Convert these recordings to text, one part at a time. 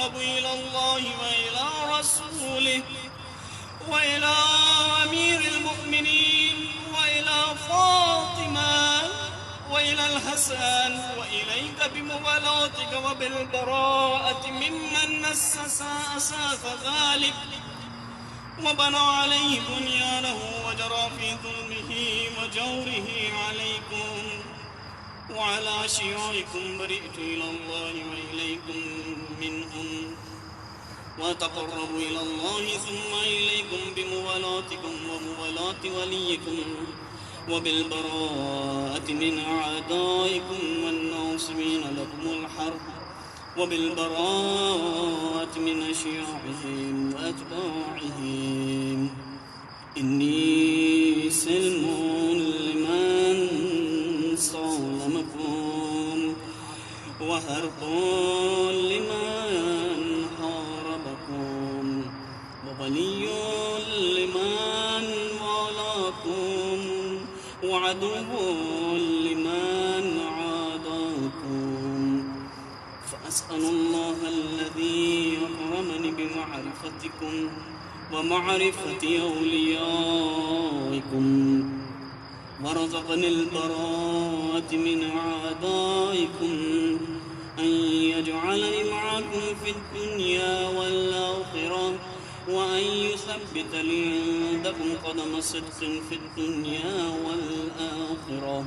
وأتقرب إلى الله وإلى رسوله وإلى أمير المؤمنين وإلى فاطمة وإلى الحسن وإليك بموالاتك وبالبراءة ممن أسس أساس ذلك وبنى عليه بنيانه وجرى في ظلمه وجوره عليكم وعلى شيوعكم. برئت إلى الله وإليكم منهم وأتقرب إلى الله ثم إليكم بموالاتكم وموالاة وليكم وبالبراءة من أعدائكم والناصبين لكم الحرب وبالبراءة من أشياعهم وأتباعهم. إني سلم لمن صالمكم وهرب لمن حاربكم وولي لمن والاكم وعدو لمن عاداكم. فأسأل الله الذي أكرمني بمعرفتكم ومعرفة أوليائكم ورزقني البراءة من أعدائكم أن يجعلني معكم في الدنيا والآخرة وأن يثبت لي عندكم قدم صدق في الدنيا والآخرة.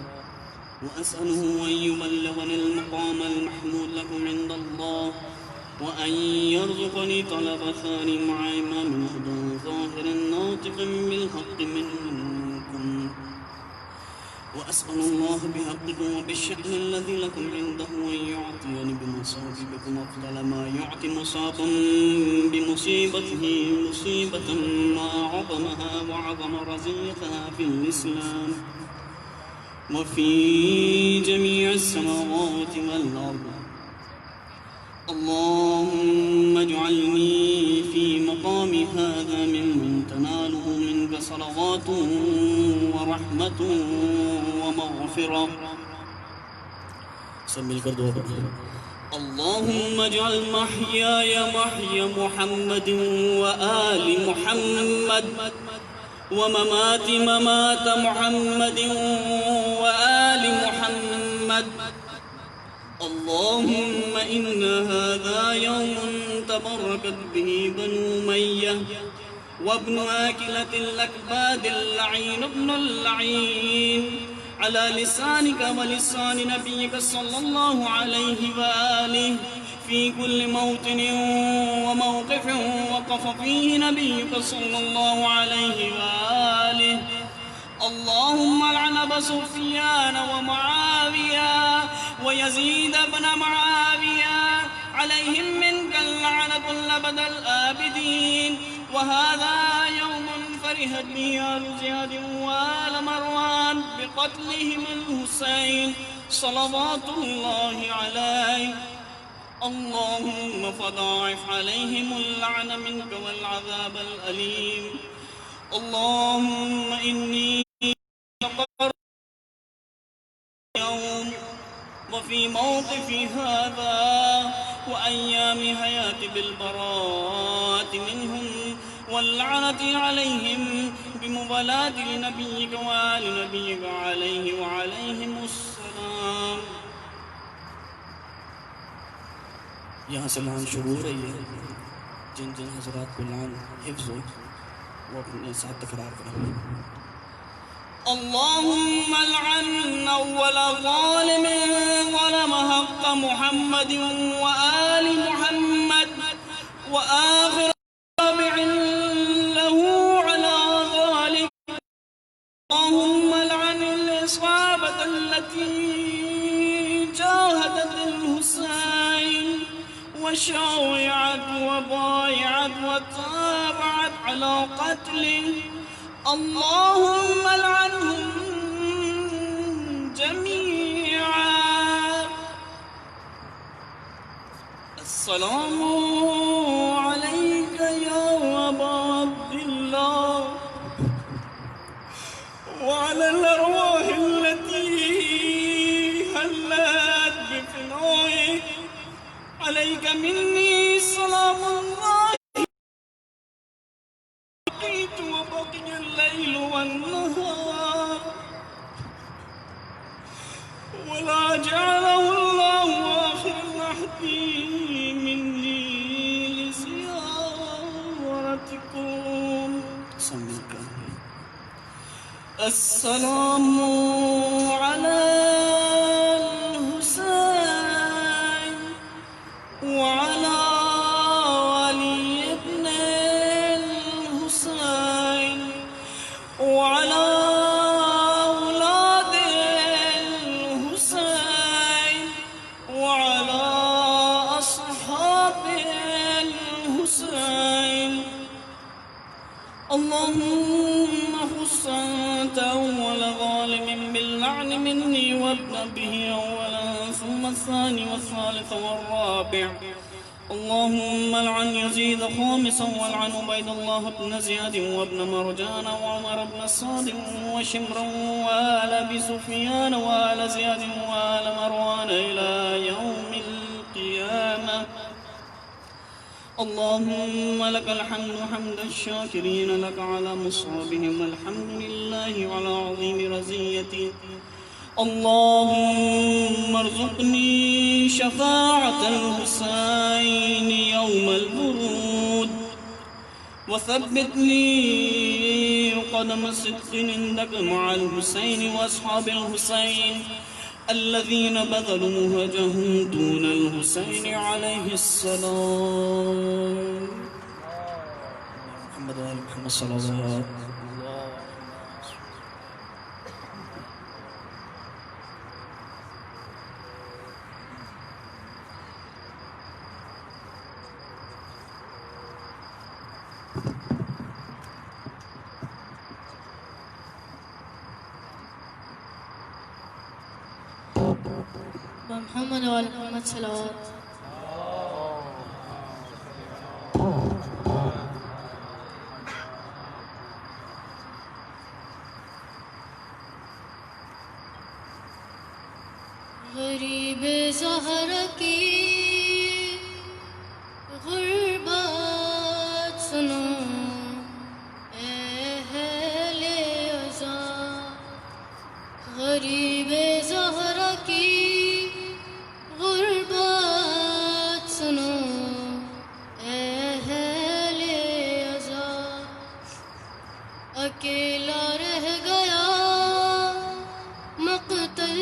وأسأله أن يبلغني المقام المحمود لكم عند الله وأن يرزقني طلب ثاني مع إمام هدى ظاهر ناطق بالحق منكم. وأسأل الله بحقكم وبالشأن الذي لكم عنده أن يعطيني بمصابكم أفضل ما يعطي مصاب بمصيبته مصيبة ما عظمها وعظم رزيتها في الإسلام وفي جميع السماوات والأرض. اللهم اجعلني في مقام هذا ممن تناله منك صلوات ورحمة ومغفرة. سمي الكردوة. اللهم اجعل محياي محيا محمد وآل محمد وممات ممات محمد وآل محمد. اللهم إن هذا يوم تبركت به بنو أمية وابن آكلة الأكباد اللعين ابن اللعين على لسانك ولسان نبيك صلى الله عليه وآله في كل موطن وموقف وقف فيه نبيك صلى الله عليه وآله. اللهم لعن أبا سفيان ومعاوية ويزيد بن معاوية عليهم منك اللعنة الأبد الآبدين. وهذا يوم فرحت به آل زياد وآل مروان بقتلهم الحسين صلوات الله عليه. اللهم فضاعف عليهم اللعن منك والعذاب الأليم. اللهم إني يوم وفي موقفي هذا وأيام حياتي بالبراءة منهم واللعنة عليهم بمبالاة لنبيك وآل نبيك عليه وعليهم السلام. یہاں سے لعن شروع ہو رہی ہے. جن جن حضرات کو لعن حفظ ہو وہ اپنے ساتھ تکرار کریں. اللهم لعن أول ظالم ظلم حق محمد وآل محمد وآخر تابع له على ذلك. اللهم لعن الإصابة التي جاهدت الحسين وشايعت وبايعت وتابعت على قتله. اللهم لعنهم جميعا. السلام عليك يا أبا عبد الله وعلى الأرواح التي هلت بفنائك. عليك مني صلاة ولا جعله الله آخر العهد مني لزيارتكم. السلام على الحسين وعلى علي بن الحسين وعلى أولاد الحسين وعلى أصحاب الحسين. اللهم خص أنت أول ظالم باللعن مني وابن به أولا ثم الثاني والثالث والرابع. اللهم لعن يزيد خامسا والعن عبيد الله بن زياد وابن مرجان وعمر بن الصاد وشمرا وآل أبي سفيان وآل زياد وآل مروان إلى يوم القيامة. اللهم لك الحمد حمد الشاكرين لك على مصابهم الحمد لله على عظيم رزيتي. اللهم ارزقني شفاعة الحسين يوم الورود وثبتني قدم صدق عندك مع الحسين وأصحاب الحسين الذين بذلوا مهجهم دون الحسين عليه السلام. محمد وآل محمد صلى الله عليه وسلم. محمد وآل محمد صلوات. غریب زہرا کی غربت سنو اے اہل عزا. غریب زہرا کی غربت سنو اے اہل عزا. اکیلا رہ گیا مقتل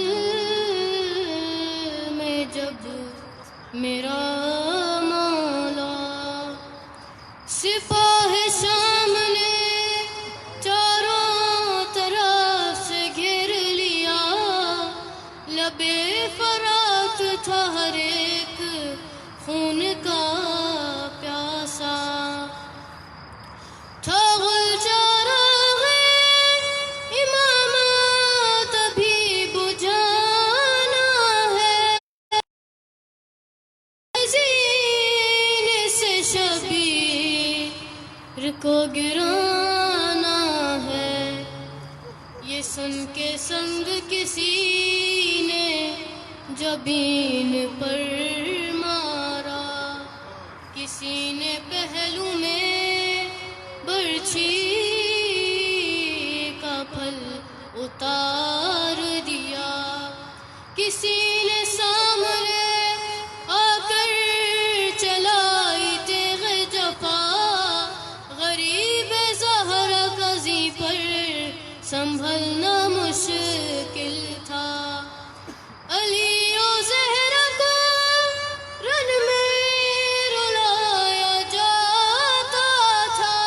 میں جب میرا مولا. سپاہ شام نے چاروں طرف سے گھیر لیا. لبے فرات تھا ہر ایک خون کا پیاسا. تھا غلچراغ امامت ابھی بجھانا ہے. زینے سے شبیر کو گرانا ہے. یہ سن کے سنگ کسی نے جبین پر مارا. کسی نے پہلو میں برچھی کا پھل اتار دیا. کسی نے سامنے آ کر چلائی تیغ جفا. غریب زہرا قاضی پر سنبھلنا مشکل تھا. علی و زہرا کو رن میں رلایا جاتا تھا.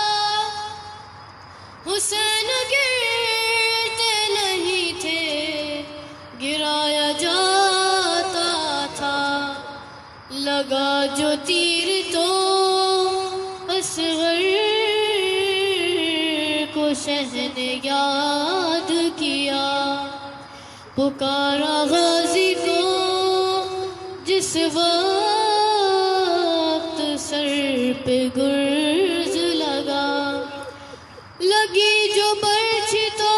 حسین گرتے نہیں تھے گرایا جاتا تھا. لگا جو تیر تو اصغر کو شہ نے یاد کیا. پکارا غازی کو جس وقت سر پہ گرز لگا. لگی جو برچھی تو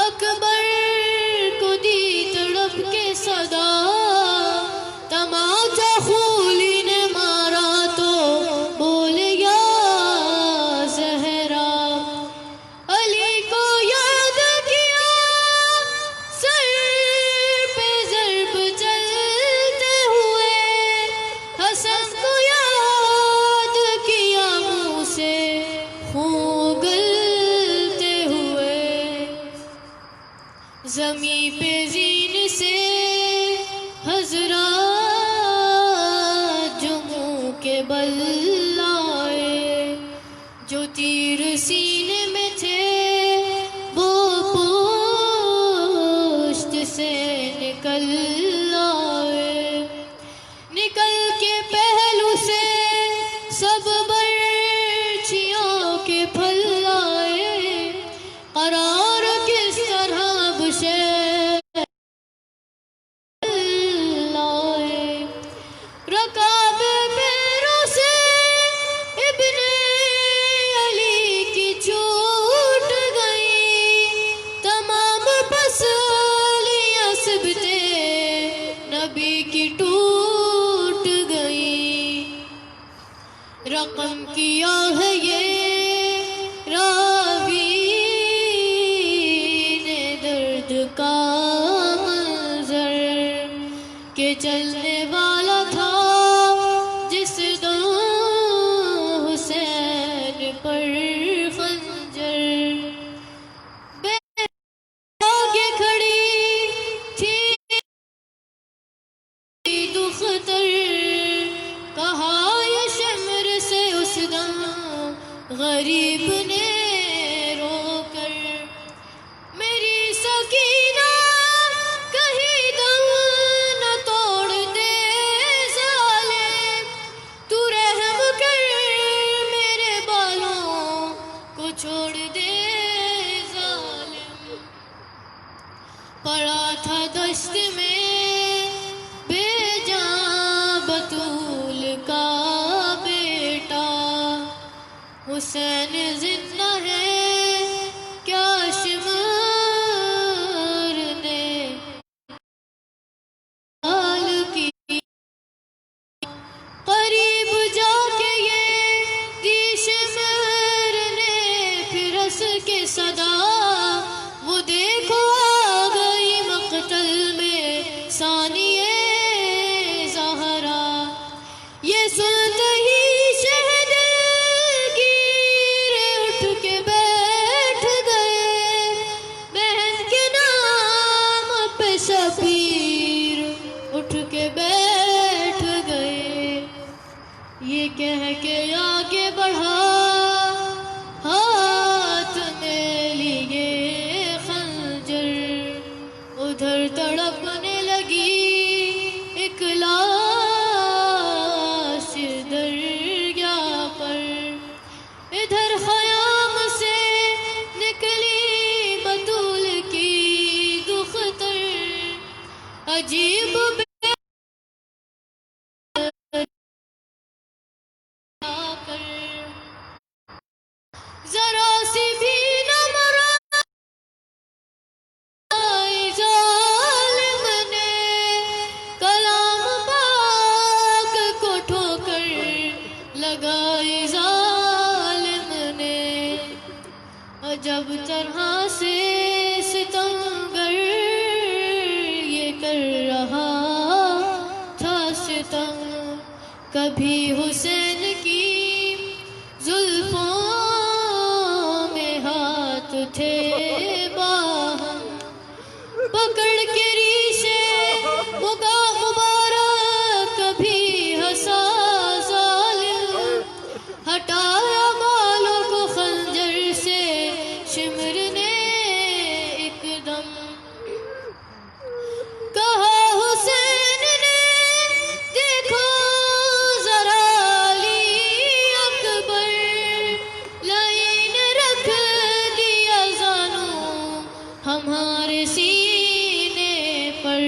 اکبر کو دی تڑپ کے صدا. تماچا خولی نے مارا تو بول یا زہرا. علی کو یاد کیا سر پہ سے حضرات جو منہ کے بل لائے، جو تیر سینے میں تھے وہ پشت سے نکل آئے، نکل کے پہلو سے سب برچھیوں کے پھل آئے، قرار کس طرح بشیر لائے، رکاب پیروں سے ابن علی کی چھوٹ گئی، تمام پسلیاں سبتے نبی کی ٹوٹ گئی، رقم کیا ہے یہ راوی نے درد کا منظر کہ چلنے والا تھا جس دم حسین پر خنجر، بے آگے کھڑی تھی دختر، کہا یہ شمر سے اس دم غریب نے رو کر، میری سکینہ کہیں دم نہ توڑ دے ظالم، تو رحم کر میرے بالوں کو چھوڑ دے ظالم، پڑا تھا دشت میں بے جان بطول کا بیٹا، حسین زندہ ہے کیا شمر نے حال کی، قریب جا کے یہ دی شمر نے پھر ہنس کے صدا، وہ دیکھو آ گئی مقتل میں ثانیہ زہرا، یہ سنتے ہی شہد گیر اٹھ کے بیٹھ گئے، بہن کے نام پہ شبیر اٹھ کے بیٹھ گئے، یہ کہہ کے آگے بڑھا ہاتھ میں لیے خنجر، ادھر تڑپنے لگی ایک لاش دریا پر، ادھر خیام سے نکلی بطول کی دختر، عجیب کر ذرا سی بھی نہ مرا ظالم نے، کلام پاک کو ٹھوکر لگائی ظالم نے، عجب طرح سے ستمگر یہ کر رہا تھا ستم، کبھی حسین کی زلفوں میں ہاتھ تھے باہم، پکڑ کے ریشے مبارک کبھی ہنسا ظالم، ہٹایا بالوں کو خنجر سے شمر نے ایک دم، کہا حسین نے دیکھو ذرا علی اکبر، لائن رکھ دیا زانوں ہمارے سینے پر،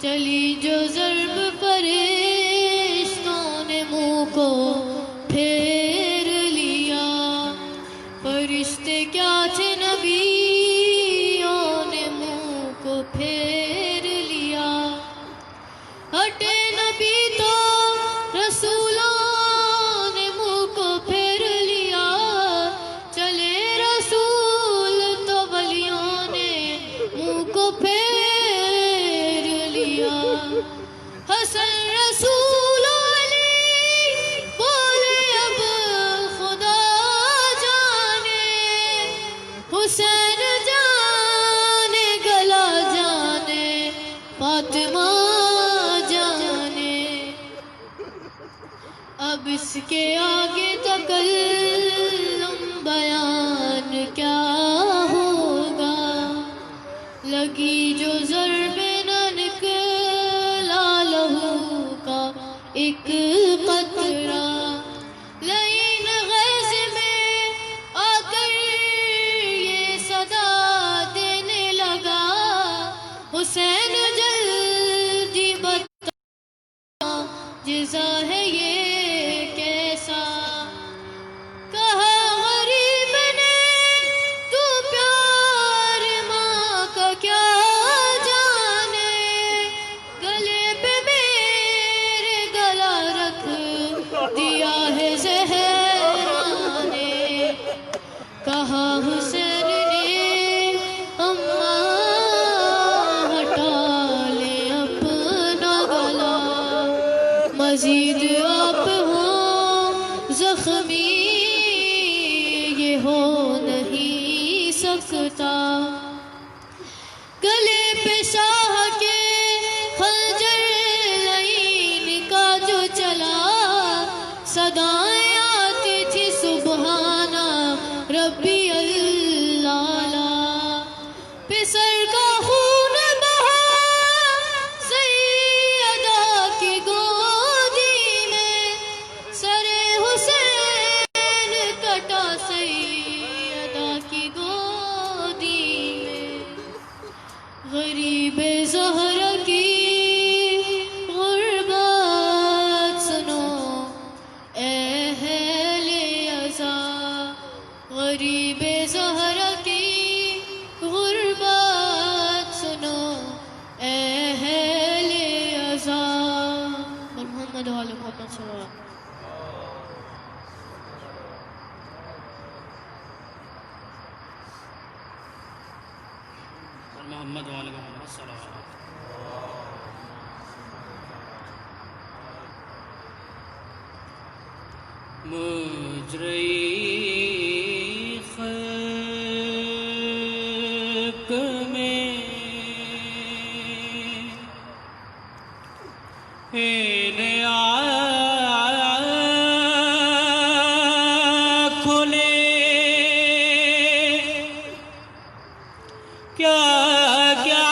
چلی جو ضرب فرشتوں نے منہ کو پھیر لیا، فرشتے کیا تھے نبیوں نے منہ کو پھیر لیا، ہٹے نبی تو رسولوں نے منہ کو پھیر لیا، چلے رسول تو ولیوں نے منہ کو پھیر لیا، حسن رسول علی بولے اب خدا جانے، حسین جانے گلا جانے، اس کے آگے تکلم بیان کیا ہوگا، لگی جو ضرب نہ نکلا لہو کا ایک قطرہ، لئین غیظ میں آ کر یہ صدا دینے لگا، حسین جلدی بتا جزا ہے یہ کیسا، کہا غریب نے تو پیار ماں کا کیا جانے، گلے پہ میرے گلا رکھ دیا ہے زہرا نے، کہا حسین نے اماں ہٹا لے اپنا گلا، مزید آپ ہوں زخمی یہ ہو نہیں سکتا، گلے پہ شاہ کے خنجر لعین کا جو چلا، صدائیں آتی تھی سبحانہ ربی اللہ، پسر کا خون بہا سیدہ کی گودی میں، سر حسین کٹا سیدہ کی گودی میں، غریب زہرا کی غربت سنو اے اہل عزا، غریب زہرا کی غربت سنو اے اہل عزا، محمد و آل محمد صلی اللہ علیہ وسلم۔ محمد وآل محمد صلی اللہ علیہ وسلم۔ مجرئی خلق میں کھلے کیا کیا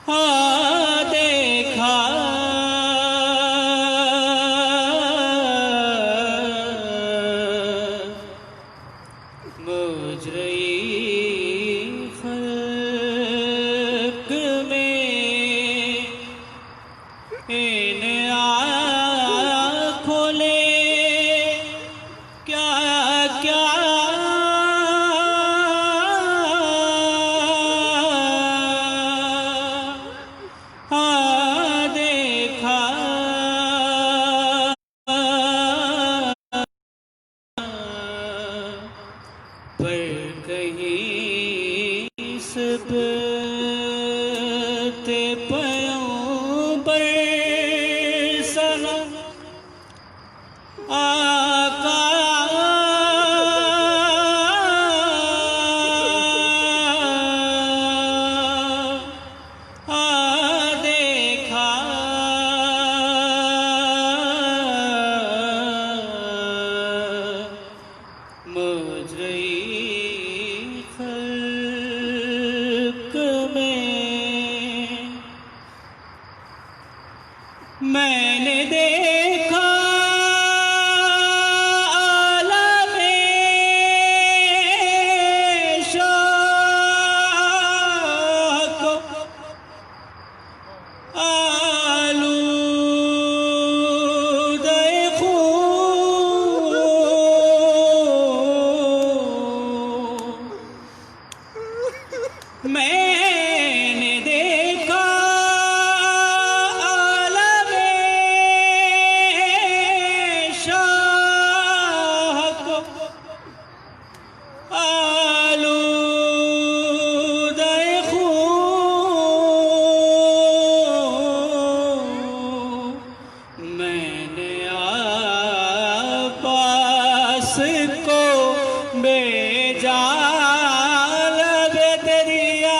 ہاں دیکھا، مجرئی خلق میں ان آنکھوں نے کیا کیا ہاں دیکھا، پر کہیں سب پیغمبر سلام آقا دیکھا، مجرئی خلق میں نے دیکھا عالم شاہ کو آلودہ خون، میں نے دیکھا عالم شاہ کو آلودہ خون، میں نے عباس کو بھیجا لب دریا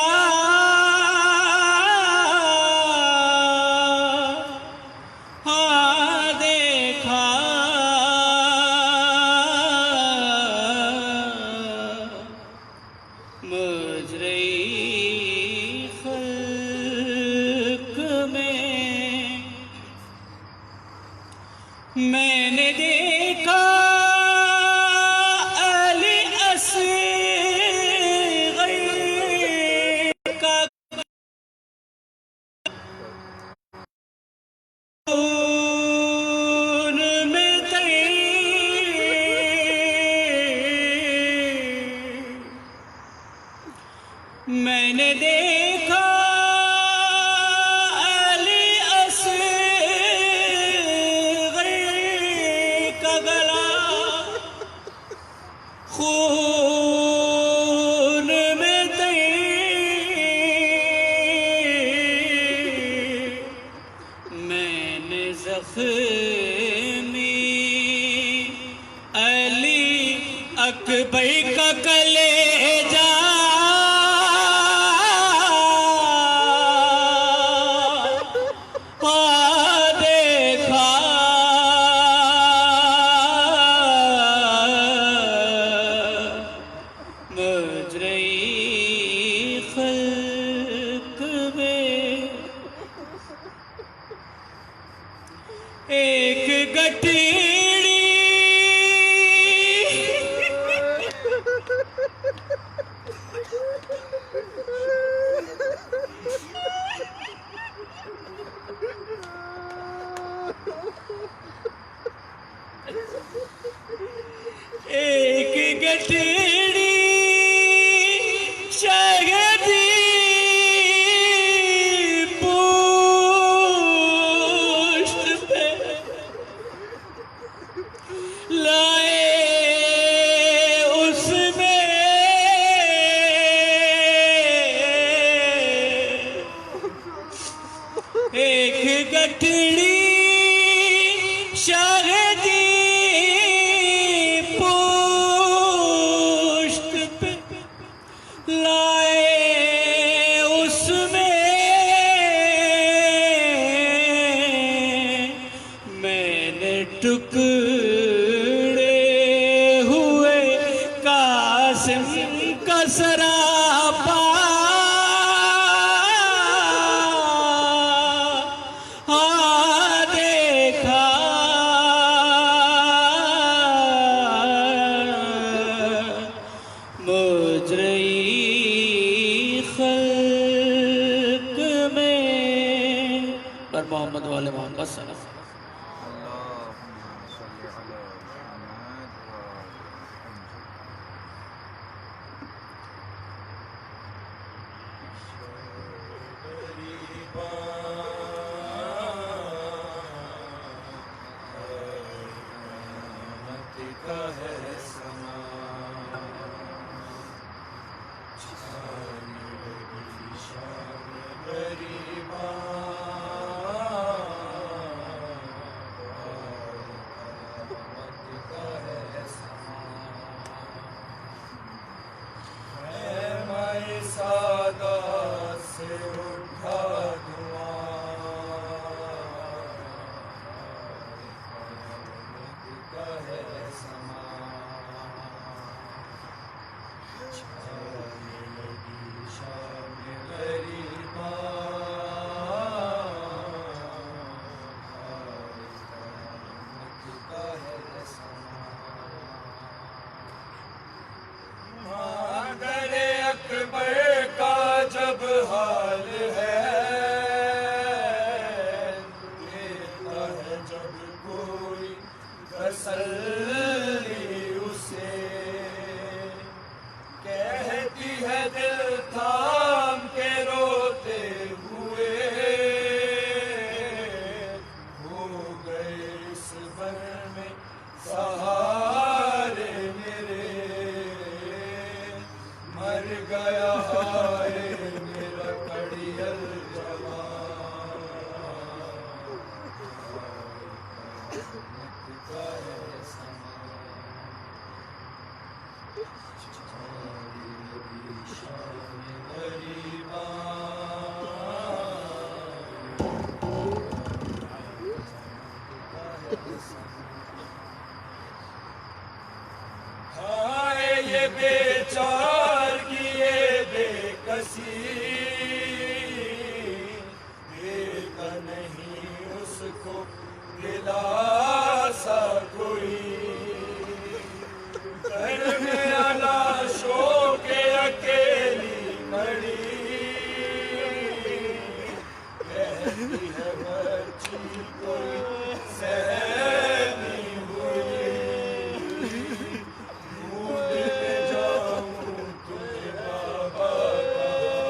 میں نے دیکھا علی اصغر کا گلا خون میں تیر، میں نے زخمی علی اکبر کا کلیجہ دیکھا، مجرئی خلق میں ایک گٹھیڑی ایک گٹھیڑی شہدی پشت پہ لائے، اس میں ایک گٹھڑی شہدی پشت پہ لائے، اس میں میں نے ٹکڑے ہوئے قاسم کا سراپا دیکھا، مجرئی خلق میں پر محمد والے محمد صلی اللہ علیہ وسلم۔ اکبر کا جب حال ہے، دیتا ہے جب کوئی تسلی اسے، کہتی ہے دل تھام کے روتے ہوئے، ہو گئے اس بر میں سہارے میرے، مر گیا ہائے میرا کڑیل جوان، کا ہے سما، شان غریباں، ہائے یہ بیچارگی یہ بے کسی، دیتا نہیں اس کو دلاسا کوئی، گھر میں لاشوں کے اکیلی پڑی، کہتی ہے بچی کوئی سہمی ہوئی، ڈھونڈتے جاؤں تجھے بابا کا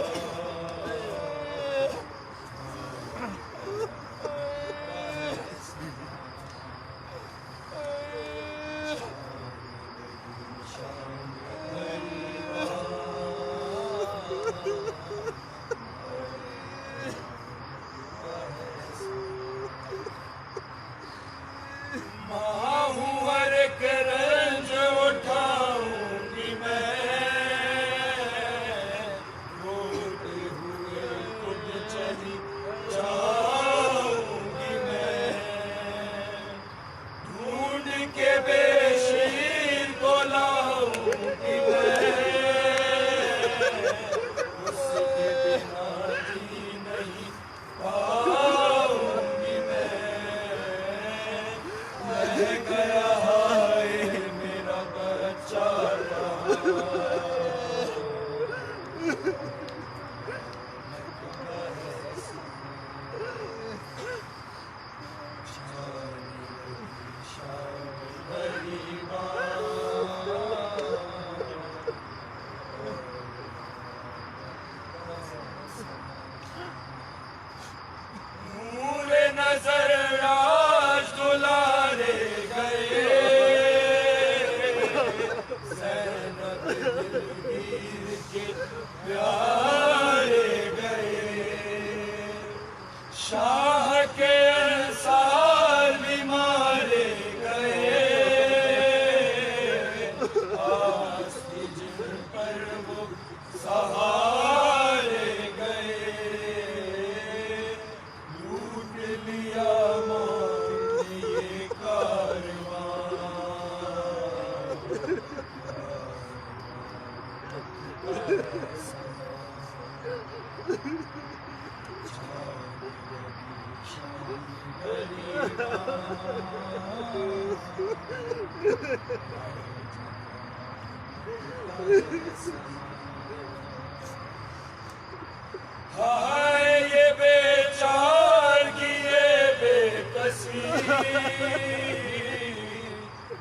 ہائے یہ بیچار کی یہ بے کسی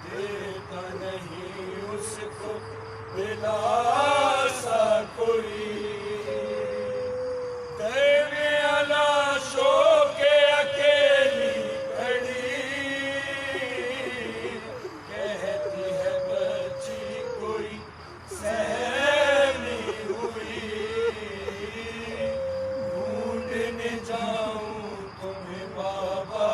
دیتا نہیں اس کو دلاسا کوئی در میں علاشوں کے اکیلی کھڑی کہتی ہے بچی کوئی سہمی ہوئی ڈھونڈنے جاؤں تمہیں بابا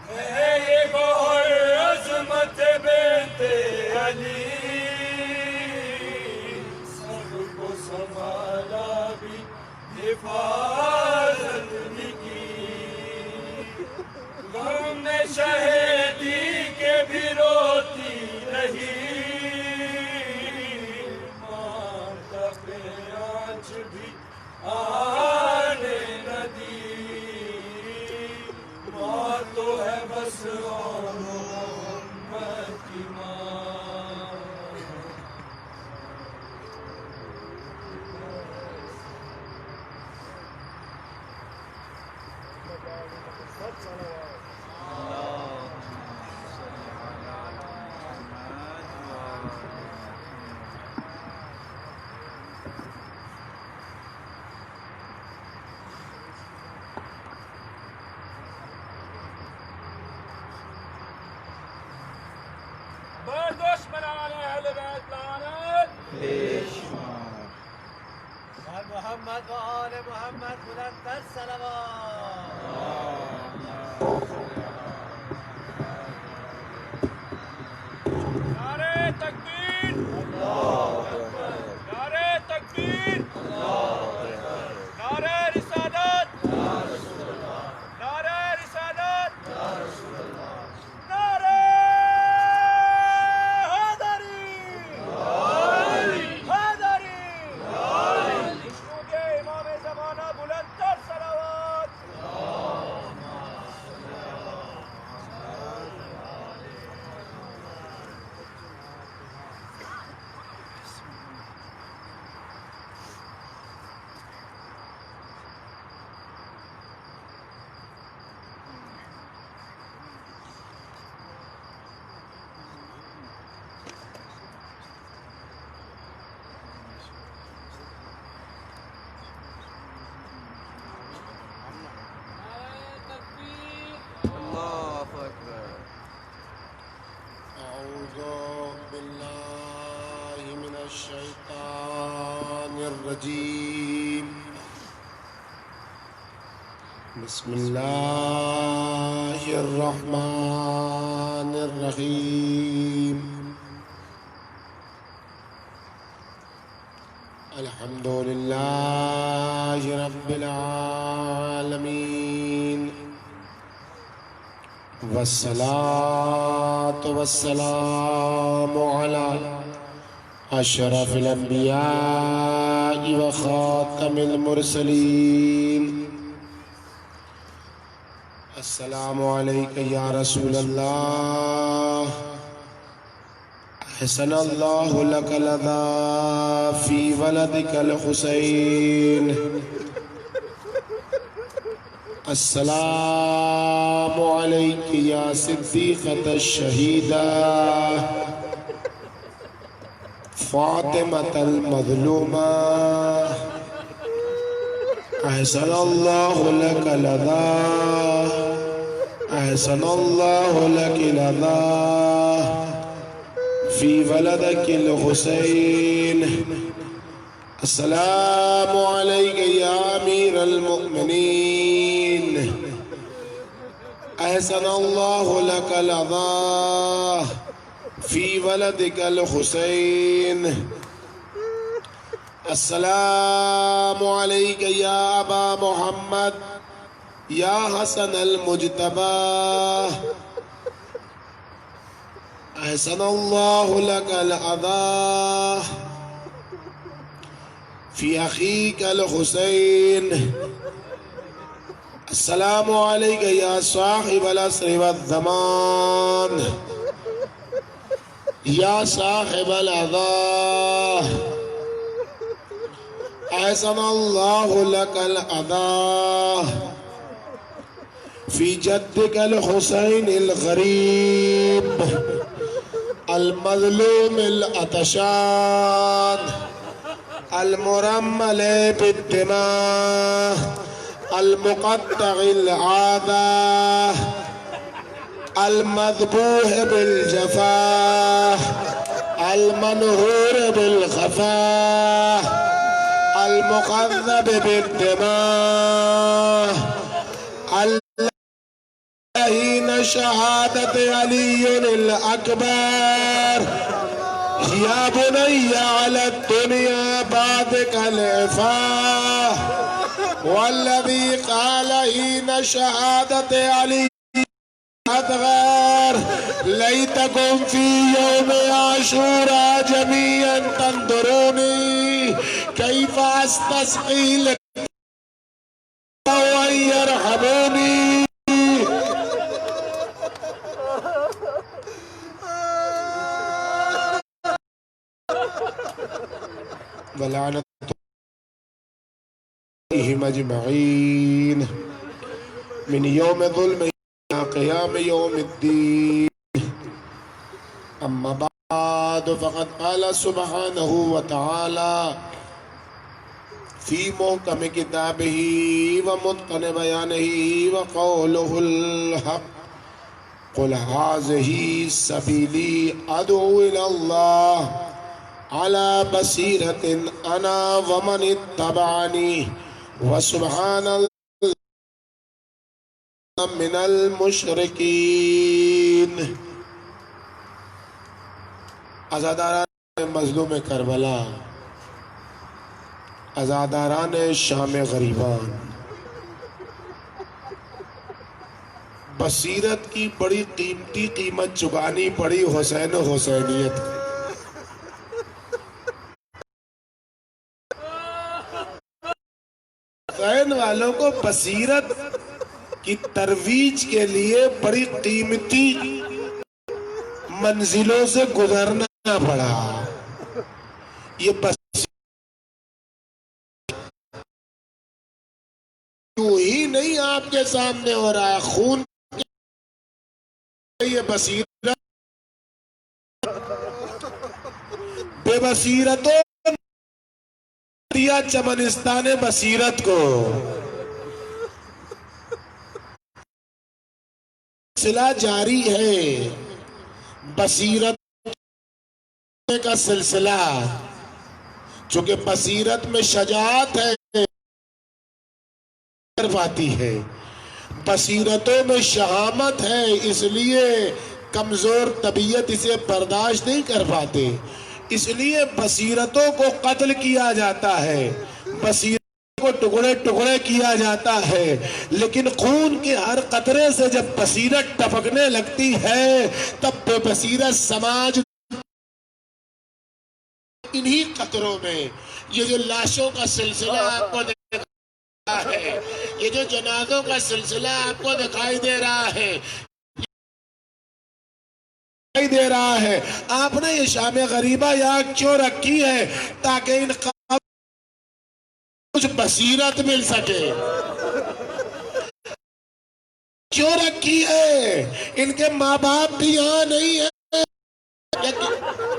ہے یہ بہر عظمت بیت علی سب کو سنبھالا بھی حفاظت بھی کی غم میں شہیدی کے بھی روتی رہی ماں پہ آنچ بھی آنے نہ دی ماں تو ہے بس اور محمد کی ماں دشمنان اہل بیت لعنت اور محمد و آل محمد بلندتر صلوات نعرہ تکبیر نعرہ تکبیر نعرہ رسالت نعرہ رسالت نعرہ الشيطان الرجيم بسم الله الرحمن الرحيم الحمد لله رب العالمين والصلاة والسلام على أشرف الأنبياء وخاتم المرسلين. السلام عليك يا رسول الله، أحسن الله لك لذا في ولدك الحسين. السلام عليك يا صديقة الشهيدة فاطمة المظلومة، أحسن الله لك لذا، أحسن الله لك لذا في ولدك الحسين. السلام عليك يا أمير المؤمنين، أحسن الله لك لذا في ولدك الحسين. السلام عليك يا أبا محمد يا حسن المجتبى، أحسن الله لك الأذى في أخيك الحسين. السلام عليك يا صاحب العصر والزمان، يا صاحب الأذى، أحسن الله لك الأذى في جدك الحسين الغريب المظلوم العطشان المرمل بالدماء المقطع العادة المذبوح بالجفاء المنهور بالخفاء المقذب بالدماء حين شهادة علي الأكبر. يا بني على الدنيا بعدك العفاء، والذي قال حين شهادة علي الأكبر ليتكم في يوم عاشوراء جميعا تنظروني كيف أستسقي لكم وأن يرحموني. ولعنة عليهم أجمعين من يوم ظلم إلى قيام يوم الدين. أما بعد، فقد قال سبحانه وتعالى في محكم كتابه ومتقن بيانه وقوله الحق: قل هذه سبيلي أدعو إلى الله على بصيرة أنا ومن اتبعني وسبحان الله من المشركين. عزاداران مظلوم کربلا، عزاداران شام غریبان، بصیرت کی بڑی قیمتی قیمت چکانی پڑی حسین و حسینیت کو. حسین والوں کو بصیرت کی ترویج کے لیے بڑی قیمتی منزلوں سے گزرنا پڑا. یہ بصیرت یوں ہی نہیں آپ کے سامنے ہو رہا ہے، خون یہ بصیرت بے بصیرتوں دیا چمنستان بصیرت کو. سلسلہ جاری ہے بصیرت کا سلسلہ، چونکہ بصیرت میں شجاعت ہے کر پاتی ہے، بصیرتوں میں شہامت ہے، اس لیے کمزور طبیعت اسے برداشت نہیں کر پاتے، اس لیے بصیرتوں کو قتل کیا جاتا ہے، بصیرتوں کو ٹکڑے ٹکڑے کیا جاتا ہے، لیکن خون کے ہر قطرے سے جب بصیرت ٹپکنے لگتی ہے تب بے بصیرت سماج انہی قطروں میں یہ جو لاشوں کا سلسلہ آپ کو دکھائی ہے، یہ جو جنازوں کا سلسلہ آپ کو دکھائی دے رہا ہے آپ نے یہ شام غریبہ یاد کیوں رکھی ہے؟ تاکہ ان کچھ بصیرت مل سکے۔ کیوں رکھی ہے؟ ان کے ماں باپ بھی یہاں نہیں ہیں،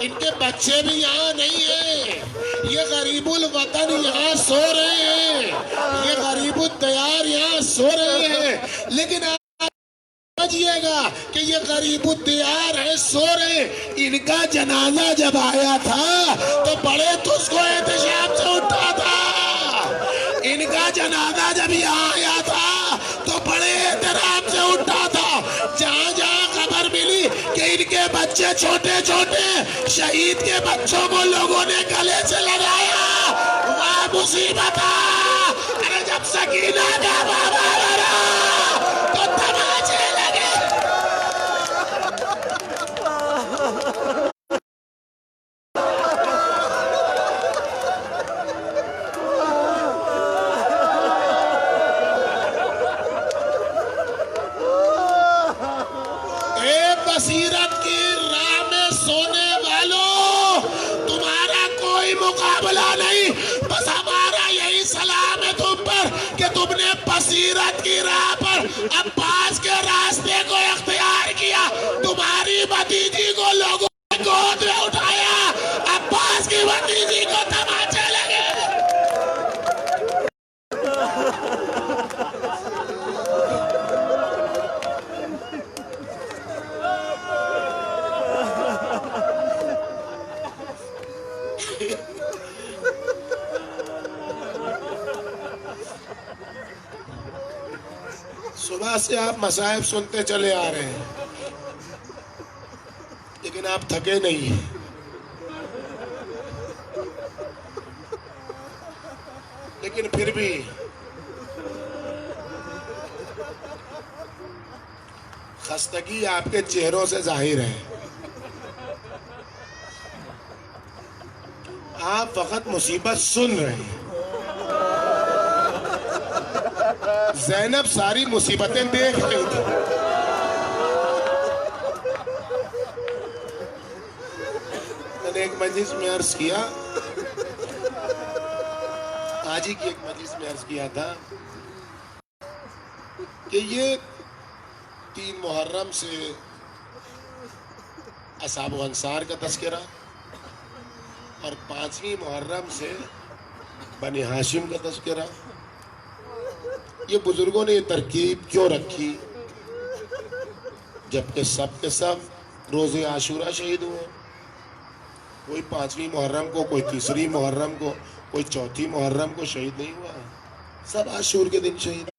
ان کے بچے بھی یہاں نہیں ہیں، یہ غریب الوطن یہاں سو رہے ہیں، یہ غریب الدیار یہاں سو رہے ہیں، لیکن آپ سمجھئے گا کہ یہ غریب الدیار ہے سو رہے ہیں۔ ان کا جنازہ جب آیا تھا تو بڑے تجھ کو احتشام سے اٹھا تھا، ان کا جنازہ جب یہاں آیا تھا تو بڑے احترام سے اٹھا تھا۔ جہاں جہاں خبر ملی کہ ان کے بچے چھوٹے چھوٹے شہید کے بچوں کو لوگوں نے گلے سے لگایا، واہ مصیبت! ارے جب سکینہ کا بابا مرا تو تماچے لگے۔ بصیرت کی راہ میں سونے والوں، تمہارا کوئی مقابلہ نہیں، بس ہمارا یہی سلام ہے تم پر کہ تم نے بصیرت کی راہ پر عباس کے راستے کو اختیار کیا، تمہاری بھتیجی کو لوگوں نے گود میں اٹھایا، عباس کی بھتیجی کو تماچے لگے۔ صبح سے آپ مصائب سنتے چلے آ رہے ہیں لیکن آپ تھکے نہیں ہیں، لیکن پھر بھی خستگی آپ کے چہروں سے ظاہر ہے۔ آپ فقط مصیبت سن رہے ہیں، زینب ساری مصیبتیں دیکھ رہی تھی۔ میں نے ایک مجلس میں عرض کیا، آج ہی کی ایک مجلس میں عرض کیا تھا کہ یہ 3 محرم سے اصحاب و انصار کا تذکرہ اور 5ویں محرم سے بنی ہاشم کا تذکرہ، یہ بزرگوں نے یہ ترکیب کیوں رکھی؟ جبکہ سب کے سب روز عاشورہ شہید ہوئے، کوئی 5ویں محرم کو، کوئی 3 محرم کو، کوئی 4 محرم کو شہید نہیں ہوا، سب عاشور کے دن شہید۔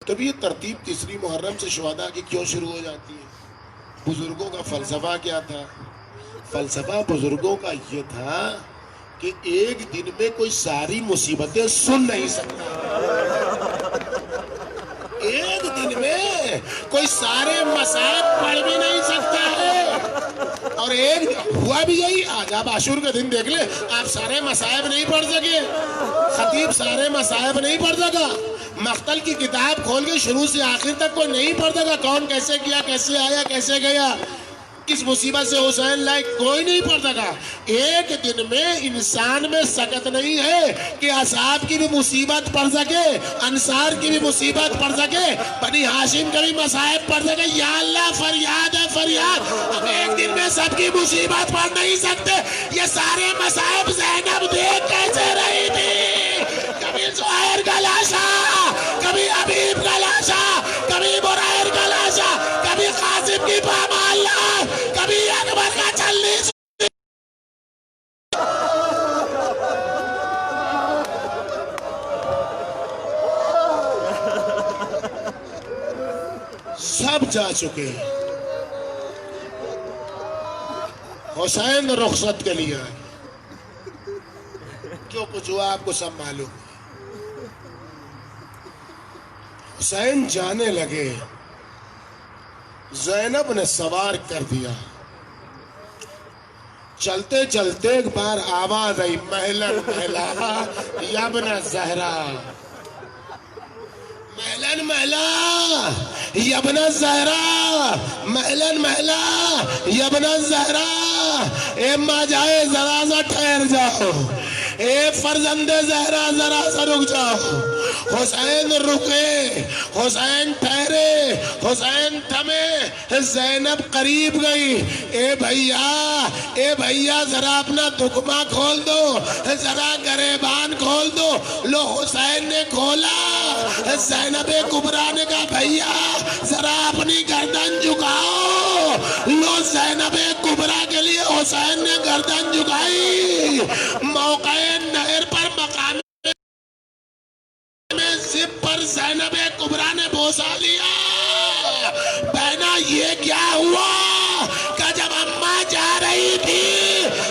تب یہ ترتیب 3 محرم سے شہداء کی کیوں شروع ہو جاتی ہے؟ بزرگوں کا فلسفہ کیا تھا؟ فلسفہ بزرگوں کا یہ تھا کہ ایک دن میں کوئی ساری مصیبتیں سن نہیں سکتا، ایک دن میں کوئی سارے مصائب پڑھ بھی نہیں سکتا ہے، اور ایک ہوا بھی یہی۔ آج آپ عاشور کا دن دیکھ لیں، آپ سارے مصائب نہیں پڑھ سکے، خطیب سارے مصائب نہیں پڑھ سکا، مقتل کی کتاب کھول کے شروع سے آخر تک کوئی نہیں پڑھ سکا، کون کیسے کیا، کیسے آیا، کیسے گیا، کس مصیبت سے حسین لائق، کوئی نہیں پڑھ سکا۔ ایک دن میں انسان میں سکت نہیں ہے کہ اصحاب کی بھی مصیبت پڑھ سکے، انصار کی بھی مصیبت پڑھ سکے، بنی ہاشم کا بھی مصائب پڑھ سکے۔ یا اللہ فریاد ہے فریاد، ہم ایک دن میں سب کی مصیبت پڑھ نہیں سکتے۔ یہ سارے مصائب زینب دیکھ کیسے رہی تھی؟ کبھی زہیر کا لاشا، کبھی حبیب کا لاشا، کبھی برائر کا لاشا، کبھی قاسم کی پامال، کبھی اکبر کا چھلنی۔ سب جا چکے، حسین رخصت کے لیے جو کچھ ہوا آپ کو سب معلوم ہے۔ حسین جانے لگے، زینب نے سوار کر دیا۔ چلتے چلتے ایک بار آواز آئی، مہلن مہلا یا ابن زہرا، مہلن مہلا یا ابن زہرا، مہلن مہلا یا ابن زہرا۔ اے ماں جائے ذرا سا ٹھہر جاؤ، اے فرزند زہرا ذرا سا رک جاؤ۔ حسین رکے، حسین ٹھہرے، حسین تھمے، زینب قریب گئی۔ اے بھیا ذرا اپنا دکمہ کھول دو، ذرا گریبان کھول دو۔ لو حسین نے کھولا، زینب کبریٰ نے کہا بھیا ذرا اپنی گردن جھکاؤ۔ لو زینب کبریٰ کے لیے حسین نے گردن جھکائی۔ موقع نہر پر مقام میں زب پر زینب کبریٰ نے بوسہ لیا۔ بہنا یہ کیا ہوا کہ جب اماں جا رہی تھی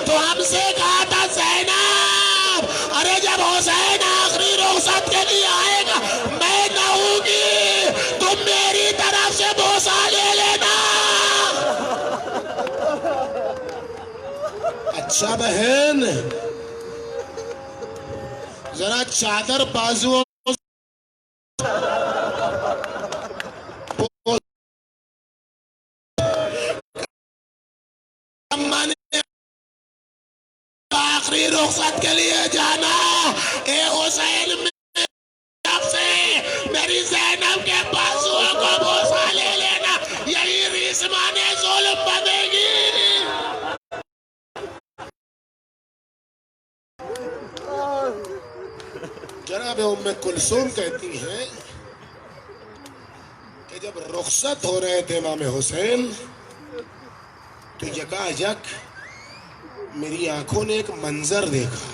تو ہم سے کہا تھا زینب، ارے جب حسین آخری رخصت کے لیے آئے گا میں نہ ہوں گی، تم میری طرف سے بوسہ لے لینا۔ اچھا بہن، ذرا چادر بازو آخری رخصت کے لیے جانا۔ اے حسین میری زینب کے بازوؤں کو بوسہ لے لینا، یہی ریسمان ظلم بنے گی۔ جناب ام کلثوم کہتی ہیں کہ جب رخصت ہو رہے تھے امام حسین تو یکا یک میری آنکھوں نے ایک منظر دیکھا،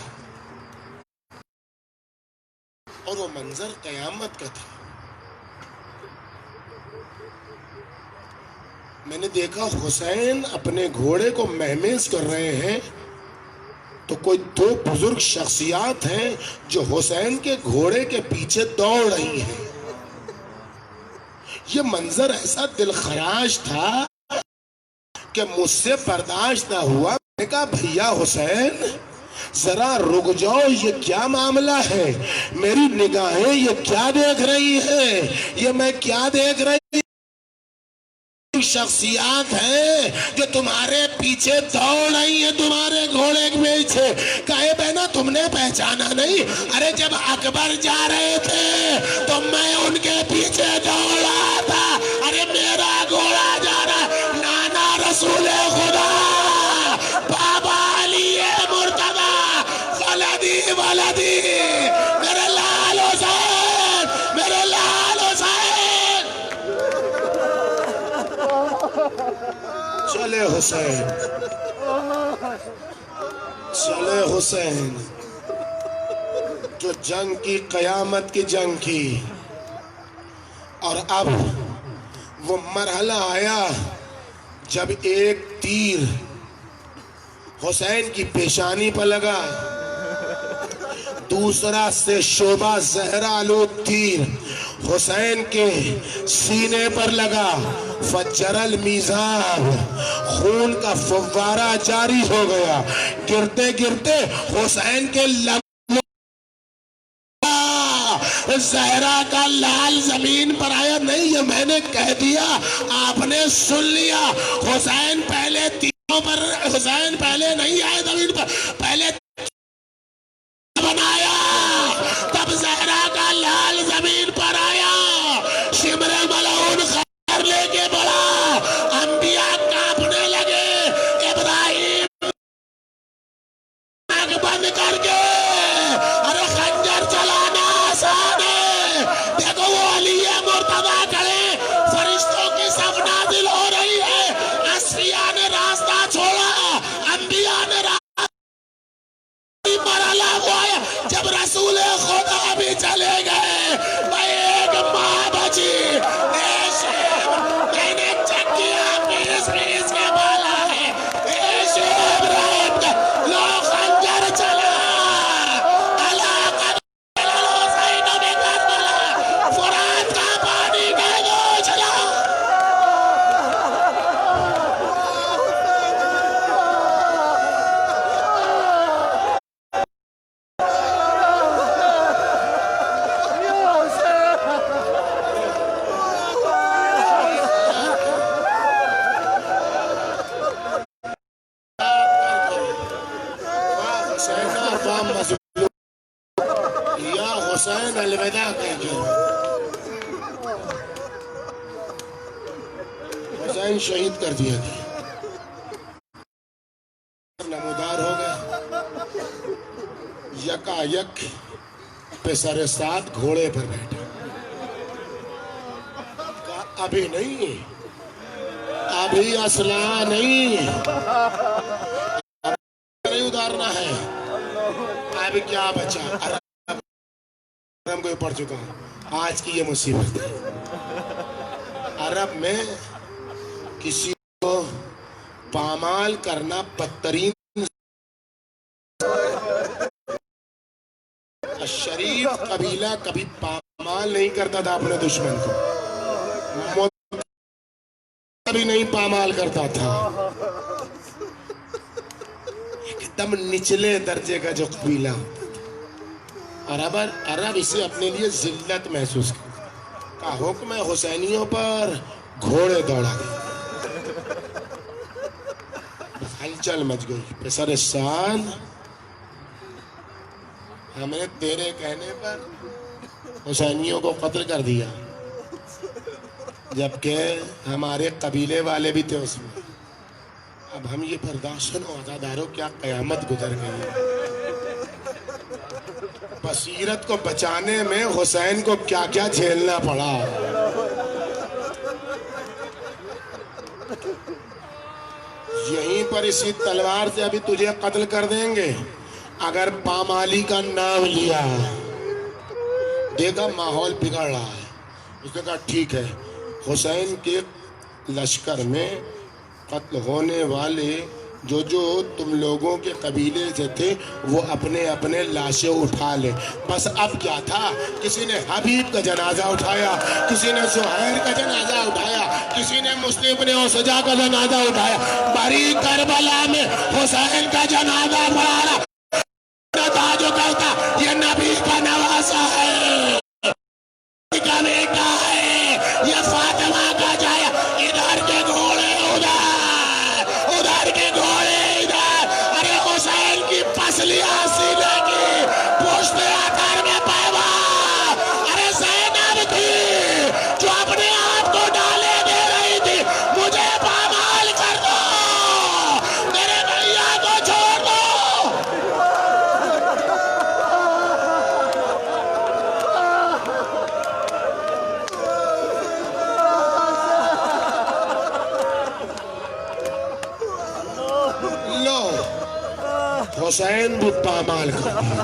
اور وہ منظر قیامت کا تھا۔ میں نے دیکھا حسین اپنے گھوڑے کو مہمیز کر رہے ہیں، تو کوئی دو بزرگ شخصیات ہیں جو حسین کے گھوڑے کے پیچھے دوڑ رہی ہیں۔ یہ منظر ایسا دلخراش تھا کہ مجھ سے برداشت نہ ہوا۔ میں نے کہا بھیا حسین ذرا رک جاؤ، یہ کیا معاملہ ہے؟ میری نگاہیں یہ کیا دیکھ رہی ہیں؟ یہ میں کیا دیکھ رہی شخصیات ہیں جو تمہارے پیچھے دوڑ رہی ہیں، تمہارے گھوڑے کے پیچھے؟ کہے بہنا تم نے پہچانا نہیں؟ ارے جب اکبر جا رہے تھے تو میں ان کے پیچھے دوڑا تھا۔ ارے میرا گھوڑا جا رہا، نانا رسول خدا، بابا علی مرتضی، ولدی ولدی، میرے لال حسین، میرے لال حسین۔ چلے حسین، چلے حسین، جو جنگ کی قیامت کی جنگ کی، اور اب وہ مرحلہ آیا جب ایک تیر حسین کی پیشانی پر لگا، دوسرا سے شعبہ زہرا آلود تیر حسین کے سینے پر لگا، فجر المیزان، خون کا فوارہ جاری ہو گیا، گرتے گرتے حسین کے لب زہرا کا لال زمین پر آیا۔ نہیں، یہ میں نے کہہ دیا، آپ نے سن لیا۔ حسین پہلے تیروں پر، حسین پہلے نہیں آئے زمین پر، پہلے بنایا، تب زہرا کا لال زمین پر آیا۔ شمر ملعون خیر لے کے بڑھا، انبیاء کانپنے لگے۔ ابراہیم آنکھ بند کر کے، ارے خنجر چلانا آسان ہے، دیکھو وہ علی مرتضی کھڑے، فرشتوں کی صف نازل ہو رہی ہے، اصفیاء نے راستہ چھوڑا، انبیاء نے مرحلہ ہوا ہے جب رسول خدا بھی چلے گئے، میں ایک ماں بچی، میں نے چیک کیا پیس کے بالا ہے، ابراہیم کا لو خنجر چلا، اللہ کا حسین میں کربلا، فرات کا حسین الوداع کہہ حسین شہید کر دیا گیا، نمودار ہو گیا، یکا یک پسر ساتھ گھوڑے پر بیٹھا، کہا ابھی نہیں، ابھی اسلحہ نہیں اتارنا ہے، ابھی کیا بچا، عرب کو پڑھ چکا ہوں، آج کی یہ مصیبت ہے، عرب میں کسی کو پامال کرنا بدترین، شریف قبیلہ کبھی پامال نہیں کرتا تھا اپنے دشمن کو، کبھی نہیں پامال کرتا تھا، ایک دم نچلے درجے کا جو قبیلہ ہوتا تھا، عرب اسے اپنے لیے ذلت محسوس کرتا کا حکم حسینیوں پر گھوڑے دوڑا گئے، ہلچل مچ گئی، پسر سال ہم نے تیرے کہنے پر حسینیوں کو قتل کر دیا، جبکہ ہمارے قبیلے والے بھی تھے اس میں، اب ہم یہ برداشت و عزاداروں کیا قیامت گزر گئی، بصیرت کو بچانے میں حسین کو کیا کیا جھیلنا پڑا، یہیں پر اسی تلوار سے ابھی تجھے قتل کر دیں گے اگر پامالی کا نام لیا، دیکھا ماحول بگڑ رہا ہے، اس نے کہا ٹھیک ہے، حسین کے لشکر میں قتل ہونے والے جو تم لوگوں کے قبیلے سے تھے وہ اپنے اپنے لاشیں اٹھا لے، بس اب کیا تھا، کسی نے حبیب کا جنازہ اٹھایا، کسی نے زہیر کا جنازہ اٹھایا، کسی نے مسلم بن اسجا کا جنازہ اٹھایا، بری کربلا میں حسین کا جنازہ پڑھا رہا تھا، جو کہتا یہ نبی کا نواسا ہے، کا بیٹا ہے، یہ فاطمہ کا جایا، ادھر کے گھوڑے ادھر کے گھوڑے ادھر، ارے حسین کی پسلیاں سینے کی پوشتے آتار میں پیوا، ارے زینب تھی جو اپنے آپ کو ڈالے دے رہی تھی، مجھے پامال کر دو، میرے بھیا کو چھوڑ دو، حسین بھی پامال کر دیا،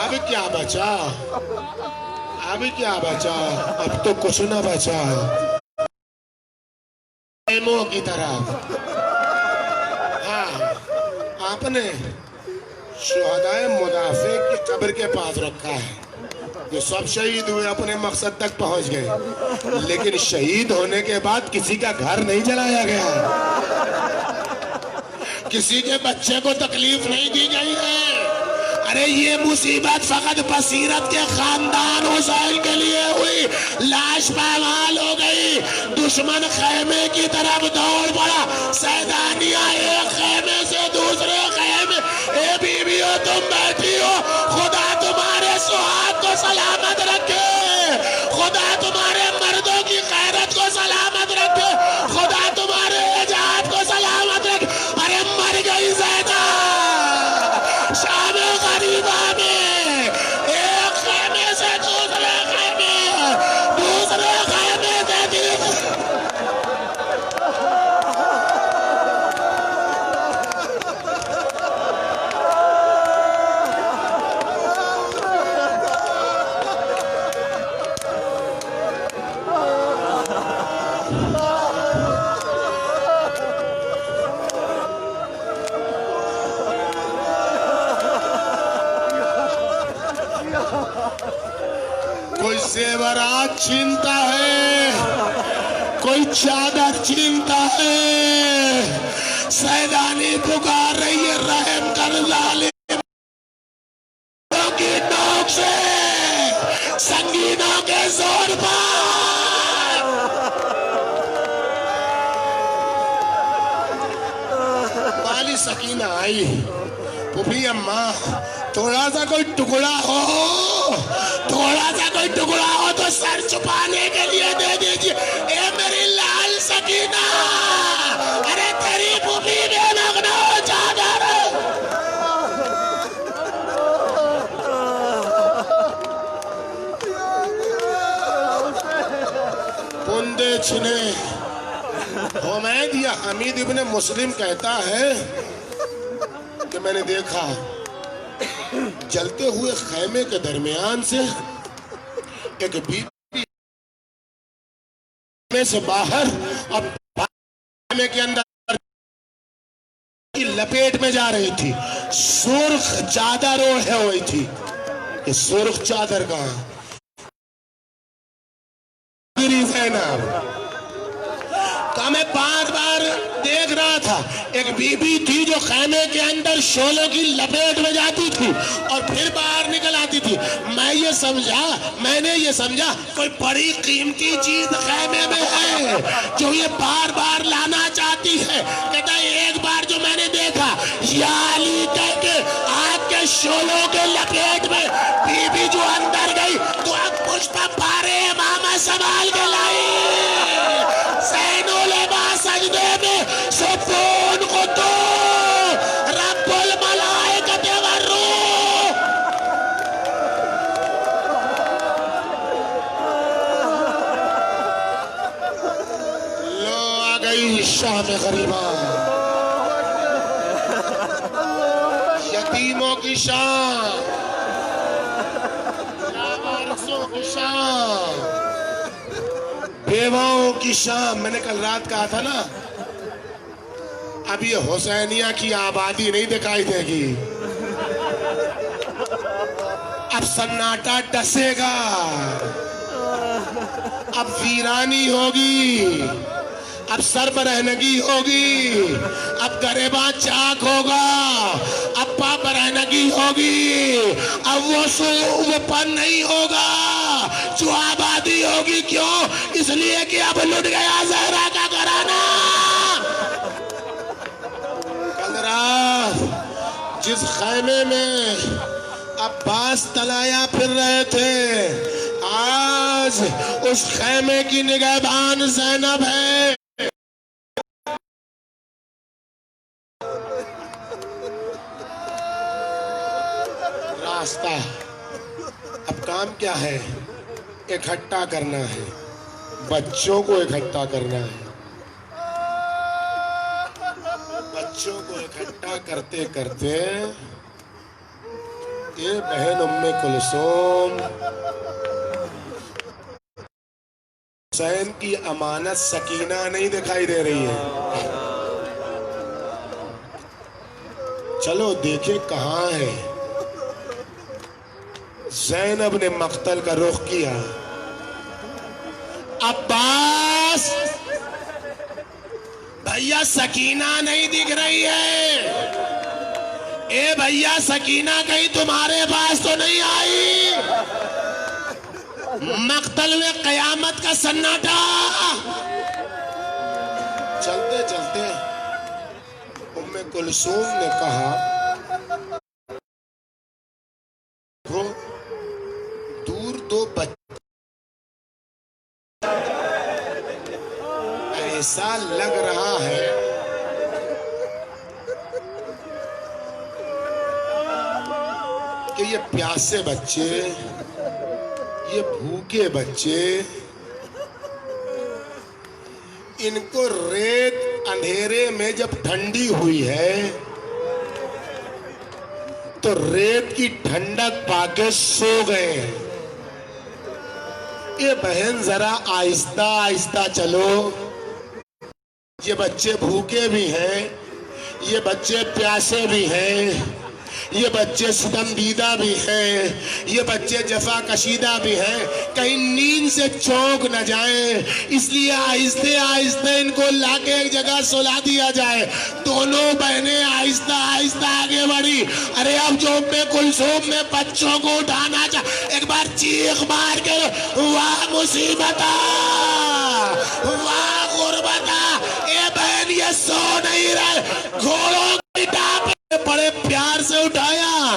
اب کیا بچا، اب کیا بچا، اب تو کچھ نہ بچا، خیموں کی طرح، ہاں آپ نے شہدائے مدافع کی قبر کے پاس رکھا ہے، جو سب شہید ہوئے اپنے مقصد تک پہنچ گئے، لیکن شہید ہونے کے بعد کسی کا گھر نہیں جلایا گیا، کسی کے بچے کو تکلیف نہیں دی گئی ہے، ارے یہ مصیبت فقط بصیرت کے خاندان حسین کے لیے ہوئی، لاش پامال ہو گئی، دشمن خیمے کی طرف دوڑ پڑا، سیدانیہ ایک خیمے سے دوسرے خیمے، اے بیویو تم بیٹھی ہو، خدا تمہارے سہاگ کو سلامت رکھے، خدا تمہارے مردوں کی غیرت کو سلامت رکھے، خدا تمہارے اجاد کو سلامت رکھے، ارے مر گئی زیدہ شام غریبہ میں، ایک خیمے سے دوسرے خیمے، دوسرے خیمے سے تیسرے، کوئی زیورات چھینتا ہے، کوئی چادر چھینتا ہے، سیدانی پکار رہی ہے رحم کر ظالم کی نوک سے، سنگینوں کے زور پر، والی سکینہ آئی، پھوپھی اماں تھوڑا سا کوئی ٹکڑا ہو تو سر چھپانے کے لیے دے دیجیے. اے میری لال سکینہ, ارے تیری پھوپھی بے مغنا ہو چادر. پندے چھنے. حمید یا حمید ابن مسلم کہتا ہے کہ میں نے دیکھا جلتے ہوئے خیمے کے درمیان سے ایک بی خیمے سے باہر اور خیمے کے اندر کی لپیٹ میں جا رہی تھی. سرخ چادر اوڑھے ہوئی تھی. یہ سرخ چادر کہاں؟ زینب کا میں 5 بار دیکھ رہا تھا. ایک بی بی تھی جو خیمے کے اندر شعلوں کی لپیٹ میں جاتی تھی اور پھر باہر نکل آتی تھی. میں نے یہ سمجھا کوئی بڑی قیمتی چیز خیمے میں ہے جو یہ بار بار لانا چاہتی ہے. کہتا ہے ایک بار جو میں نے دیکھا یا علی کہہ کے آگ کے شعلوں کے لپیٹ میں بی بی جو اندر گئی تو اب پشپ پارے امامہ سنبھال کے لائی. زین العباس سجدے میں سکون قطو رب الملائکت والروح. لو آ گئی شام غریبہ, یتیموں کی شام, لاوارثوں کی شام, بیواؤں کی شام. میں نے کل رات کہا تھا نا, اب یہ حسینیہ کی آبادی نہیں دکھائی دے گی. اب سناٹا ڈسے گا, اب ویرانی ہوگی, اب سربرہنگی ہوگی, اب گریباں چاک ہوگا, اب پا برہنگی ہوگی, اب وہ پن نہیں ہوگا جو آبادی ہوگی. کیوں؟ اس لیے کہ اب لٹ گیا زہرا کا گھرانہ. کل رات جس خیمے میں عباس تلایا پھر رہے تھے, آج اس خیمے کی نگہبان زینب ہے. راستہ اب کام کیا ہے؟ اکٹھا کرنا ہے, بچوں کو اکٹھا کرنا ہے. بچوں کو اکٹھا کرتے کرتے یہ بہن ام کلثوم حسین کی امانت سکینہ نہیں دکھائی دے رہی ہے. چلو دیکھیں کہاں ہے. زینب نے مقتل کا رخ کیا. عباس بھیا سکینہ نہیں دکھ رہی ہے. اے بھیا سکینہ کہیں تمہارے پاس تو نہیں آئی؟ مقتل میں قیامت کا سناٹا. چلتے چلتے ام کلثوم نے کہا دور دو بچے, ایسا لگ رہا ہے کہ یہ پیاسے بچے, یہ بھوکے بچے, ان کو ریت اندھیرے میں جب ٹھنڈی ہوئی ہے تو ریت کی ٹھنڈک پا کے سو گئے ہیں. یہ بہن ذرا آہستہ آہستہ چلو, یہ بچے بھوکے بھی ہیں, یہ بچے پیاسے بھی ہیں, یہ بچے ستم دیدہ بھی ہیں, یہ بچے جفا کشیدہ بھی ہیں, کہیں نیند سے چونک نہ جائیں, اس لیے آہستہ آہستہ ان کو لا کے ایک جگہ سلا دیا جائے. دونوں بہنیں آہستہ آہستہ آگے بڑھی. ارے اب جو ام کلثوم میں بچوں کو اٹھانا ایک بار چیخ مار کے واہ مصیبتا, واہ غربتا, اے بہن یہ سو نہیں رہے, گھوڑوں کی ٹاپ بڑے پیار سے اٹھایا.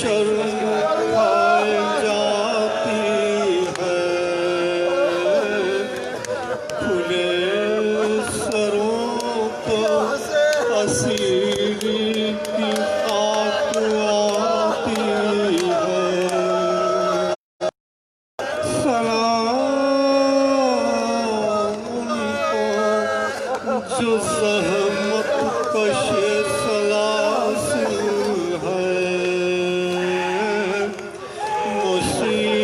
شرم کھائے جاتی ہے کھلے سروں کو اسیری کی خاک آتی ہے سلام ان کو جو زحمت کش سلاسل ہے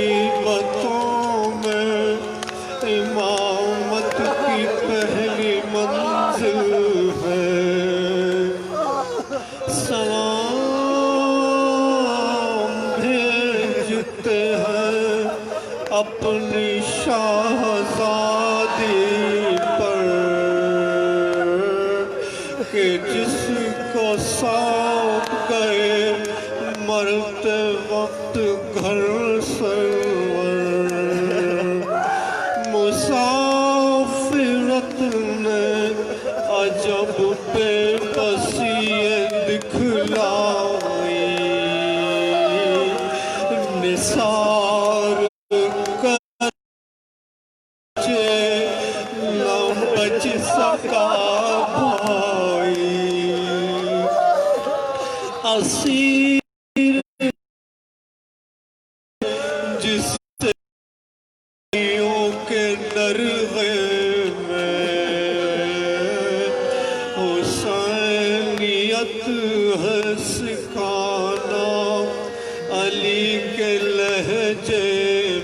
مصیبتوں میں امامت کی پہلی منزل ہے سلام بھیجتے ہیں اپنی شاہزادی پر کہ جس کو سونپ گئے مرتے وقت گھر سرور مسافرت نے عجب بے بسی دکھلائی نثار نہ بچ سکا بھائی اسیر جس تیوں کے درغے میں حسینیت ہے سکھانا علی کے لہجے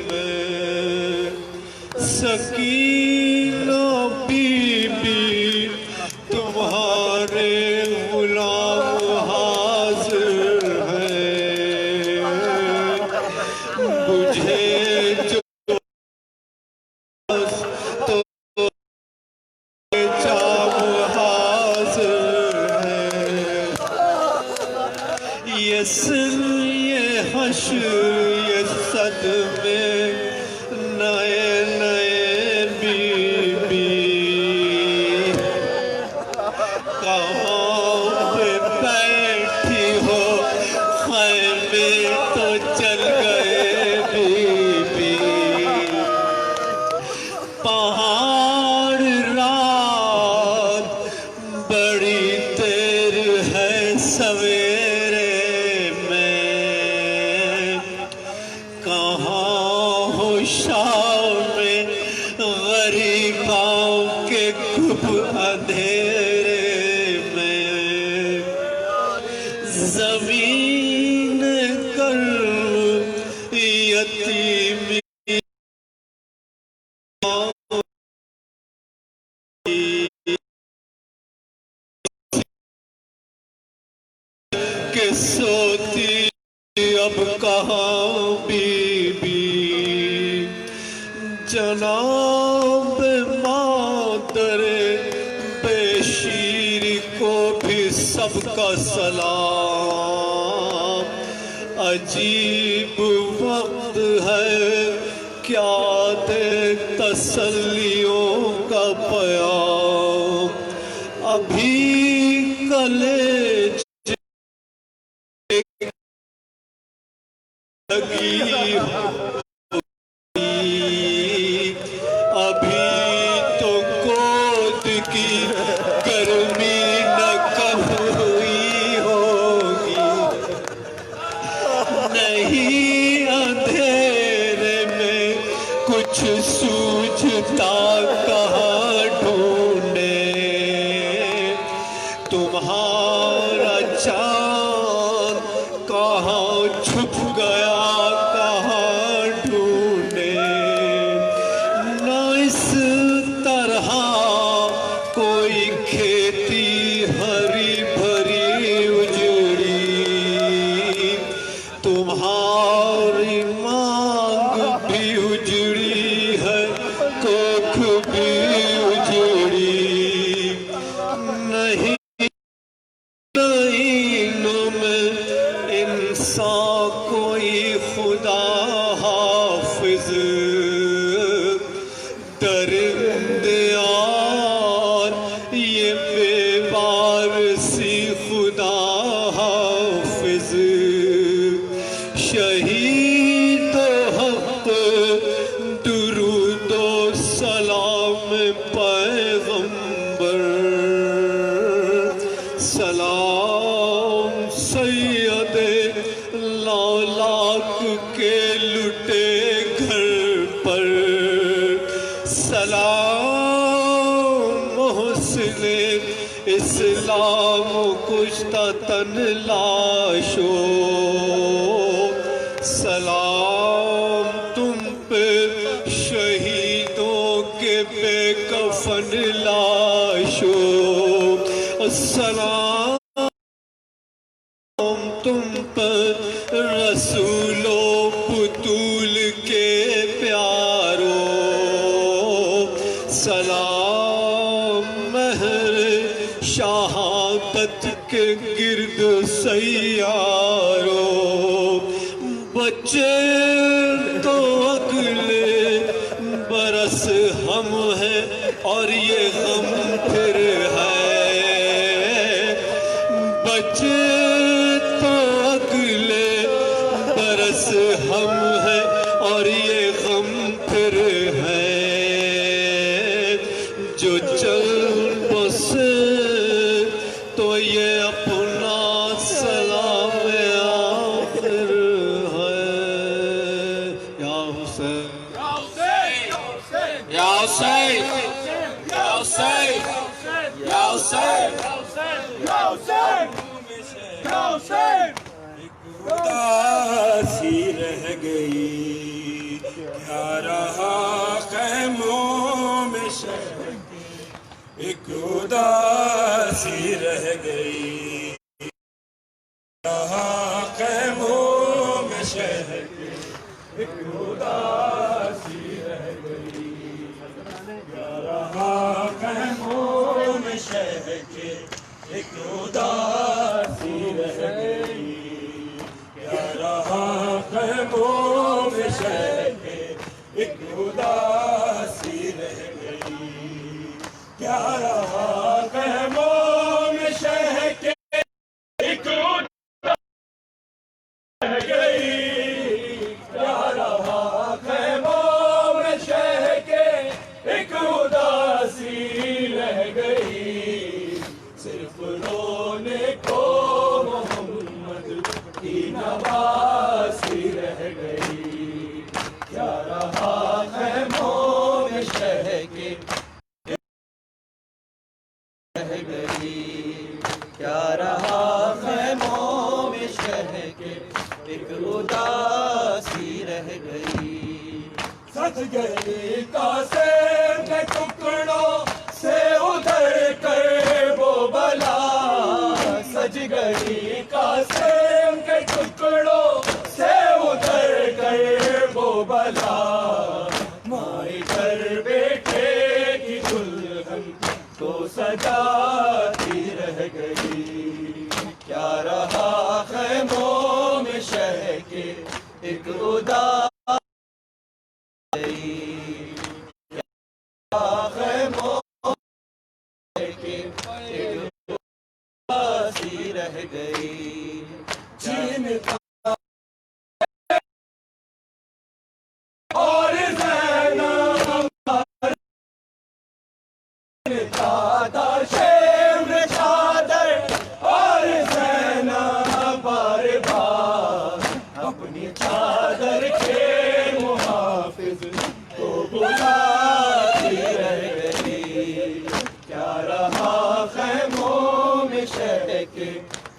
میں سکینہ بی بی تمہارے غلام حاضر ہیں بجھے جو تو جام حاضر ہے یہ سن یہ حشر یہ صدمے نئے نئے بی بی کہاں پہ بیٹھی ہو خیمے تو چل گئے بی بی پہاڑ رات بڑی دیر ہے سویرے میں کہاں ہو شام میں غریباں کے گھپ اندھیرے میں زمین کر یتیمی کہ سوتی اب کہاں بی بی جناب مادر بے شیر کو بھی سب کا سلام عجیب وقت ہے کیا دے تسلیوں کا پیام ابھی کلیج لگی ابھی تو گود کی گرمی نہ کم ہوئی ہوگی نہیں اندھیرے میں کچھ سوجھتا کہاں ڈھونڈے تمہارا چاند کہاں چھپ گیا کہاں ڈھونڈے نہ اس طرح کوئی کھیتی ہری بھری اجڑی تمہاری مانگ بھی اجڑی ہے کوکھ بھی اجڑی نہیں میں انسان کوئی خدا حافظ درندیار یہ بے بار سی خدا حافظ شہید حق درود و سلام پیغمبر سلام سید لالاک کے لٹے گھر پر سلام محسن اسلام کشتہ تن لاشو سلام تم پہ شہیدوں کے بے کفن لاشو السلام تم پر رسول و بطول کے پیارو سلام مہر شہادت کے گرد سیارو بچے تو اگلے برس ہم ہیں اور یہ غم پھر ہے بچے تو اگلے برس ہم ہیں اور یہ غم پھر ہے جو چل بسے تو یہ اپنا سلام آخر ہے یا حسین یا حسین یا حسین یا حسین اداسی رہ گئی کیا رہا خیموں میں شہر ایک اداسی رہ گئی رہا خیموں میں شہر ایک اداسی رہ گئی کیا رہا خیموں میں شہر کے ایک اداسی رہ گئی کیا رہا خیموں میں شہر کے ایک اداسی رہ گئی کیا رہا خیموں میں شہر کے ایک رہ گئی کیا رہا خیموں میں شہر کے ایک اداسی رہ گئی صرف رونے کو محمد کی نواسی رہ گئی کیا رہا خیموں میں شہر کے رہ گئی کیا رہا خیموں میں شہر کے ایک اداسی رہ گئی سج گئی قاسم کے ٹکڑوں سے ادھر کر وہ بلا سج گئی قاسم کے ٹکڑوں سے ادھر کر وہ بلا مائی گھر بیٹے کی دلہن کو سجاتی رہ گئی کیا رہا خیموں میں شہر کے ایک اداسی خیموں کے ایک اداسی رہ گئی جن کا اور دادا شیخ چادر اور زینب بار بار اپنی چادر کے محافظ کو بلاتی رہ گئی کیا رہا خیموں میں شہر کے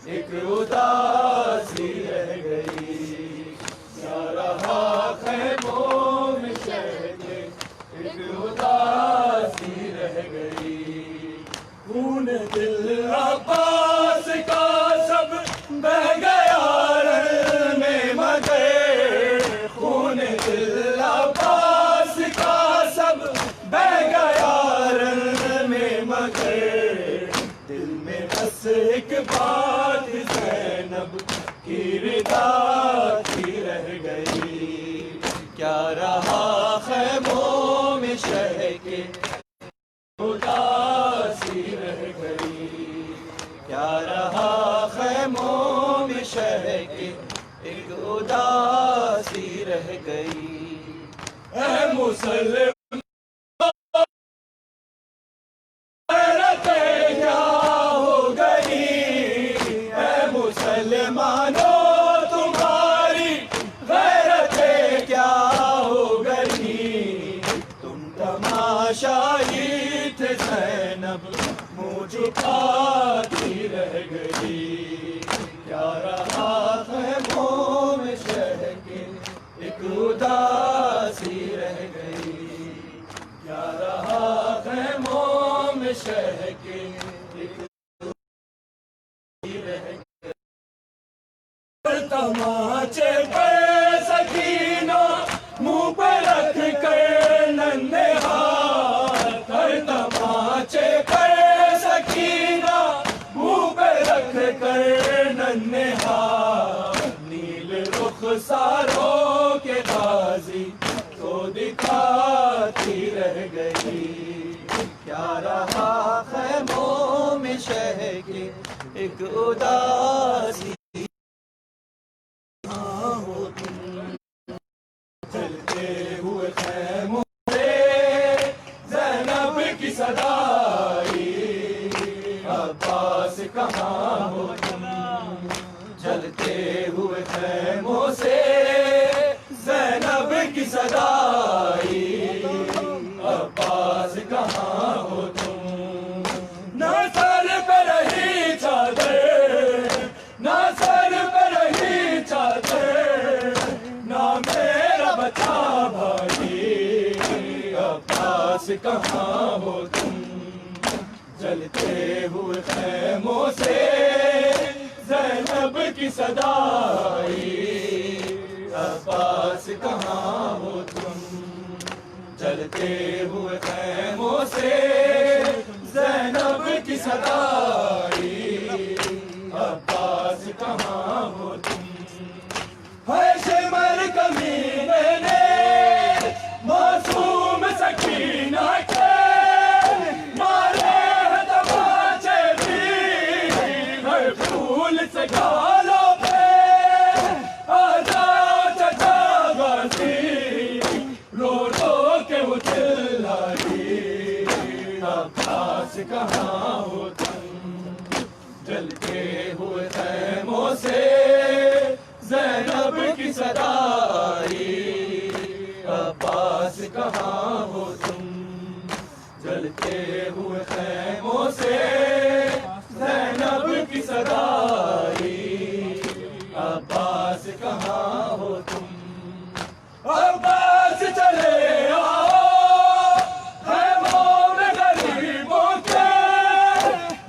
ایک اداسی رہ گئی کیا رہا خیموں میں شہر کے ایک اداسی رہ گئی خون دل عباس کا سب بہہ گیا رن میں مگر خون دل عباس کا سب بہہ گیا رن میں مگر دل میں بس ایک بات زینب کی رضا اداسی رہ گئی. اے مسلم غیرتیں کیا ہو گئی. اے مسلمانوں تمہاری غیرتیں کیا ہو گئی. تم تماشائی تھے زینب منہ چھپاتی رہ گئی. کیا رہا خیموں میں شہ کے ایک اداسی رہ گئی. کیا رہا خیموں میں شہ کے ایک رہ گئی. تماچے پر سکینہ منہ پہ رکھ کر ننھے ہاتھ. تماچے پر سکینہ منہ پہ رکھ کر ننھے ہاتھ. نیل رخساروں کے غازی کو دکھاتی رہ گئی. کیا رہا خیموں میں شہ کے ایک اداسی. چلتے ہوئے خیموں سے زینب کی صدائی. عباس کہاں ہو تم. چلتے ہوئے خیموں سے زینب کی صدائی. عباس کہاں ہو تم. نہ سر پہ رہی چادر, نہ سر پہ رہی چادر, نہ میرا بچہ بھائی. عباس کہاں ہو تم. جلتے ہوئے خیموں سے زینب کی صدائی. عباس کہاں ہو تم. جلتے ہوئے خیموں سے زینب کی صدائی. عباس کہاں ہو تم. ہے شمر کمینے نے معصوم سکینہ کے مارے ہیں تماچے بھی. ہر پھول سے گالوں پہ آجا چچا غازی. رو رو کے وہ چلائی. عباس کہاں ہو تم. جلتے ہوئے خیموں سے زینب کی صدائی. عباس کہاں ہو تم. جلتے ہوئے خیموں سے زینب کی صدائی. عباس کہاں ہو تم. عباس چلے آؤ خیموں میں غریبوں کے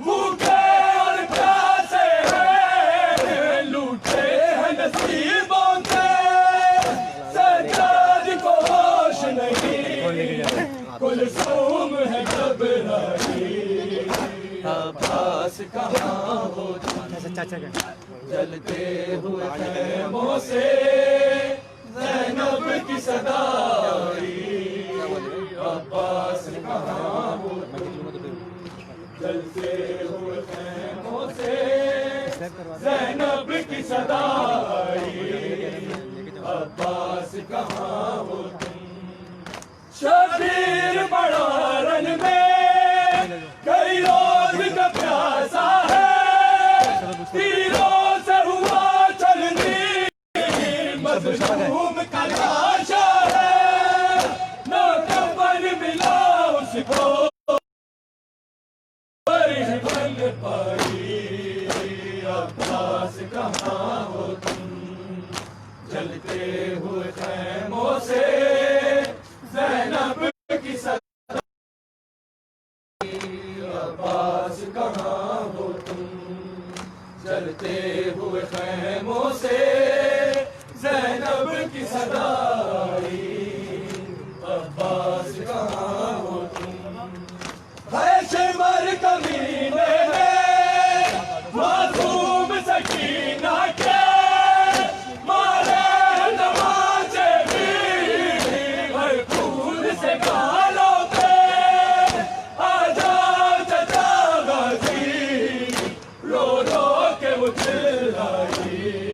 بھوکے اور پیاسے ہیں. لوٹے ہیں نصیبوں کے سجاد کو ہوش نہیں. کلثوم ہے گھبرائی. عباس کہاں ہو تم. جلتے ہوئے خیموں سے زینب کی صدائی. عباس کہاں ہو تم. جلتے ہوئے خیموں سے زینب کی صدائی. عباس کہاں ہو تم. شبیر بڑا رن میں کئی روز کا پیاسا ہے. تیروں سے ہوا چلنی مظلوم کا لاشا ہے. نہ کفن ملا اس کو بن پائی. عباس کہاں ہو تم. جلتے ہوئے خیموں سے زینب کی صدائی. عباس کہاں ہو تم. جلتے ہوئے خیموں سے زینب کی صدائی. عباس کہاں ہو تم. ہے شمر کمینے میں معصوم سکینہ کے مارے ہیں تماچے بھی. ہر پھول سے گالوں پہ آجا چچا غازی. رو رو کے وہ چلائی.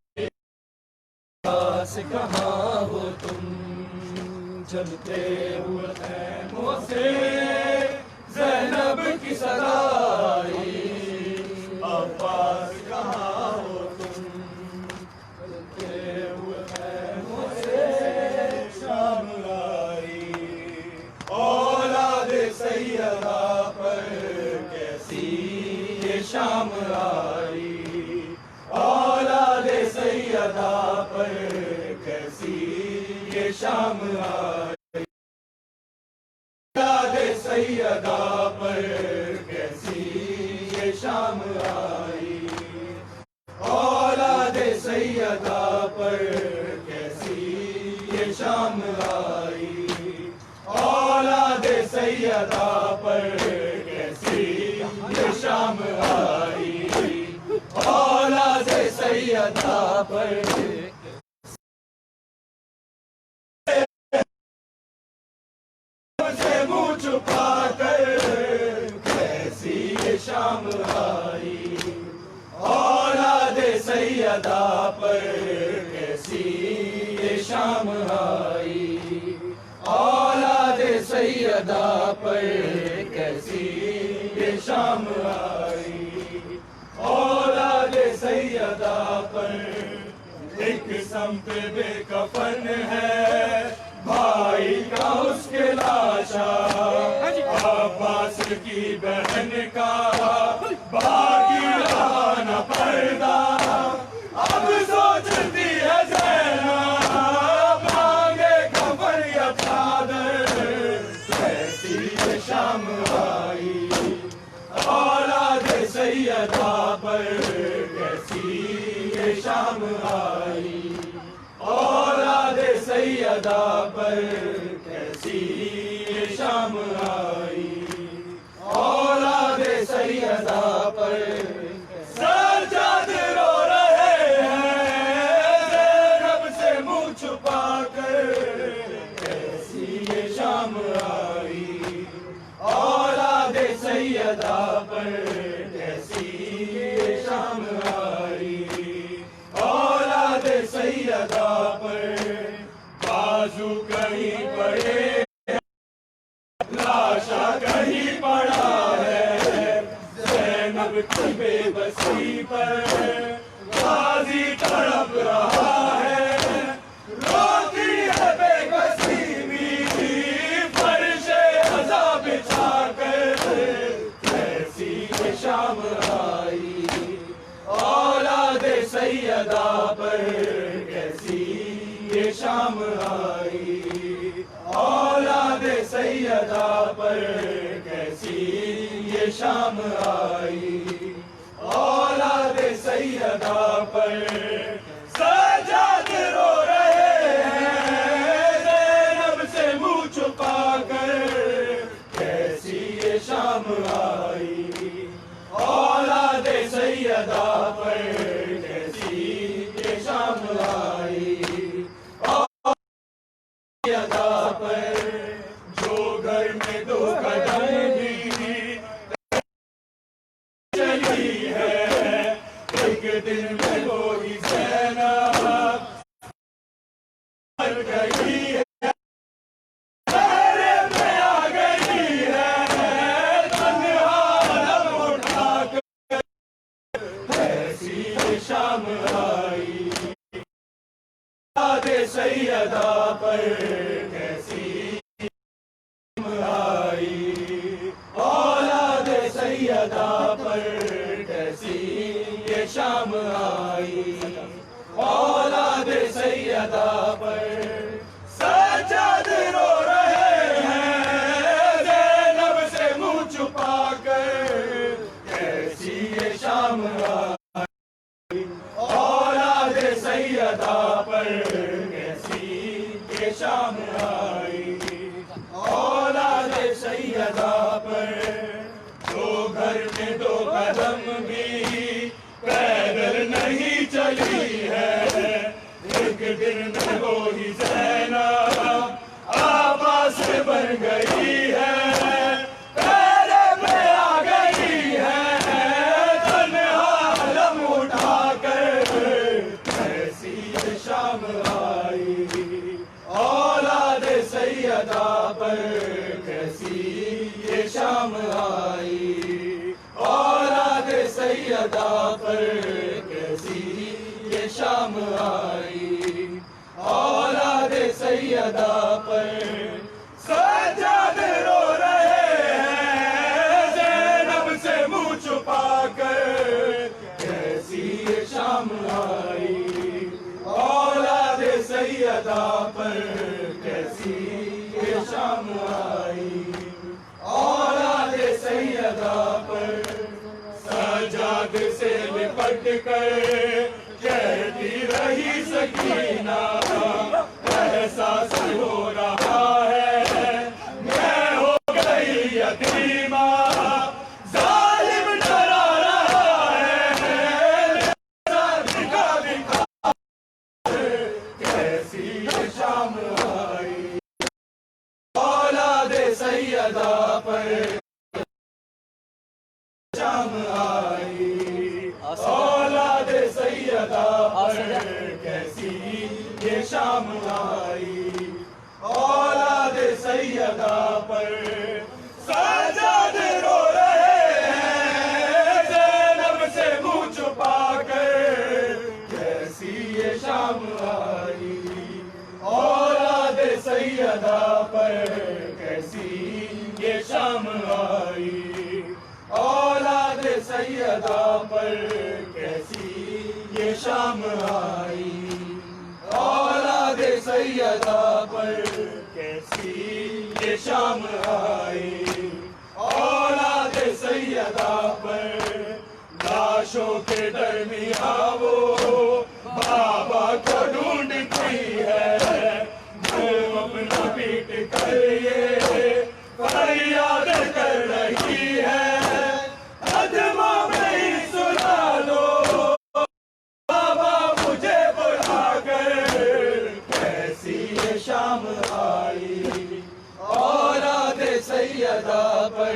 عباس کہاں ہو تم چلتے ہوئے خیموں سے زینب کی صدا آئی عباس کہاں ہو تم چلتے ہوئے خیموں سے شام آئی اولاد سیدہ پر کیسی یہ شام آئی اولاد سیدہ پر کیسی یہ شام آئی اولاد سیدہ پر کیسی یہ شام آئی اولاد سیدہ پر کیسی یہ شام آئی اولاد سیدہ پر کیسی یہ شام آئی اولاد سیدہ پر سے منہ چھپا کر کیسی یہ شام آئی اولاد سیدہ پر کیسی یہ شام آئی اولاد سیدہ پر کیسی یہ شام آئی اولاد سیدہ پر ایک سمت بے کفن ہے بھائی کا اس کے لاشا عباس کی بہن کا باقی رہا نہ پردہ اب سوچتی ہے زینب مانگے کفن یا چادر کیسی یہ شام آئی اولاد سیدہ پر کیسی یہ شام آئی اولاد سیدہ پر کیسی یہ شام آئی اولاد سیدہ پر سجاد رو رہے ہیں زینب سے منہ چھپا کر کیسی یہ شام آئی اولاد سیدہ پر کیسی یہ شام آئی اولاد سیدہ پر بازو کہیں پڑے لاشا کہیں پڑا ہے زینب کی بے بسی پر غازی تڑپ رہا ہے روتی ہے بے بسی بھی فرش عزا بچھا کر کیسی یہ شام آئی اولاد سیدہ پر کیسی یہ شام آئی اولاد سیدہ پر کیسی یہ شام آئی اولاد سیدہ پر سجاد رو رہے ہیں زینب سے منہ چھپا کر کیسی یہ شام آئی اولاد سیدہ پر کیسی یہ شام آئی سیدہ پر جو گھر میں دو قدم بھی چلی ہے ایک دن میں وہی زینب مر گئی ہے میرے میں آ گئی ہے تنہا لب اٹھا کر ایسی یہ شام آئی اولاد سیدہ پر کیسی شام آئی اولاد سیدہ پر کیسی یہ شام آئی اولاد سیدہ پر سجاد رو رہے ہیں زینب سے منہ چھپا کر کیسی یہ شام آئی اولاد سیدہ پر کیسی یہ شام آئی اولاد سیدہ پر دو گھر میں دو قدم بھی پیدل نہیں چلی ہے ایک دن میں وہی زینب عباس بن گئی ہے پیرے میں آ گئی ہے تنہا علم اٹھا کر ایسی شام آئی اولاد سیدہ پر کیسی یہ شام آئی اولاد سیدہ پر کیسی یہ شام آئی اولاد سیدہ پر سجاد رو رہے ہیں زینب سے منہ چھپا کر کیسی یہ شام آئی اولاد سیدہ پر کیسی یہ شام آئی اولاد سیدہ پر سجاد سے لپٹ کر کہتی رہی سکینہ احساس ہو رہا ہے میں ہو گئی یتیمہ ظالم ڈرا رہا ہے دکھا دکھا کیسی یہ شام آئی اولاد سیدہ پر شام آئی اولاد سیدہ پر کیسی یہ شام آئی اولاد سیدہ پر سجاد رو رہے ہیں زینب سے منہ چھپا کر کیسی یہ شام آئی اولاد سیدہ پر کیسی یہ شام آئی اولاد سیدہ پر کیسی یہ شام آئی اولاد سیدہ پر کیسی یہ شام آئی اولاد سیدہ پر لاشوں کے درمیان وہ بابا کو ڈھونڈتی ہے وہ اپنا پیٹ کر یہ فریاد کر رہی ہے ادموں میں ہی سنا لو بابا مجھے بلا کر کیسی یہ شام آئی اولاد سیدہ پر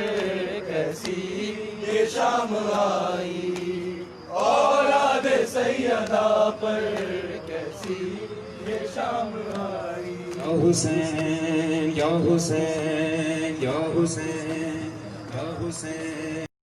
کیسی یہ شام آئی اولاد سیدہ پر کیسی یہ شام آئی یا حسین یا حسین یا حسین یا حسین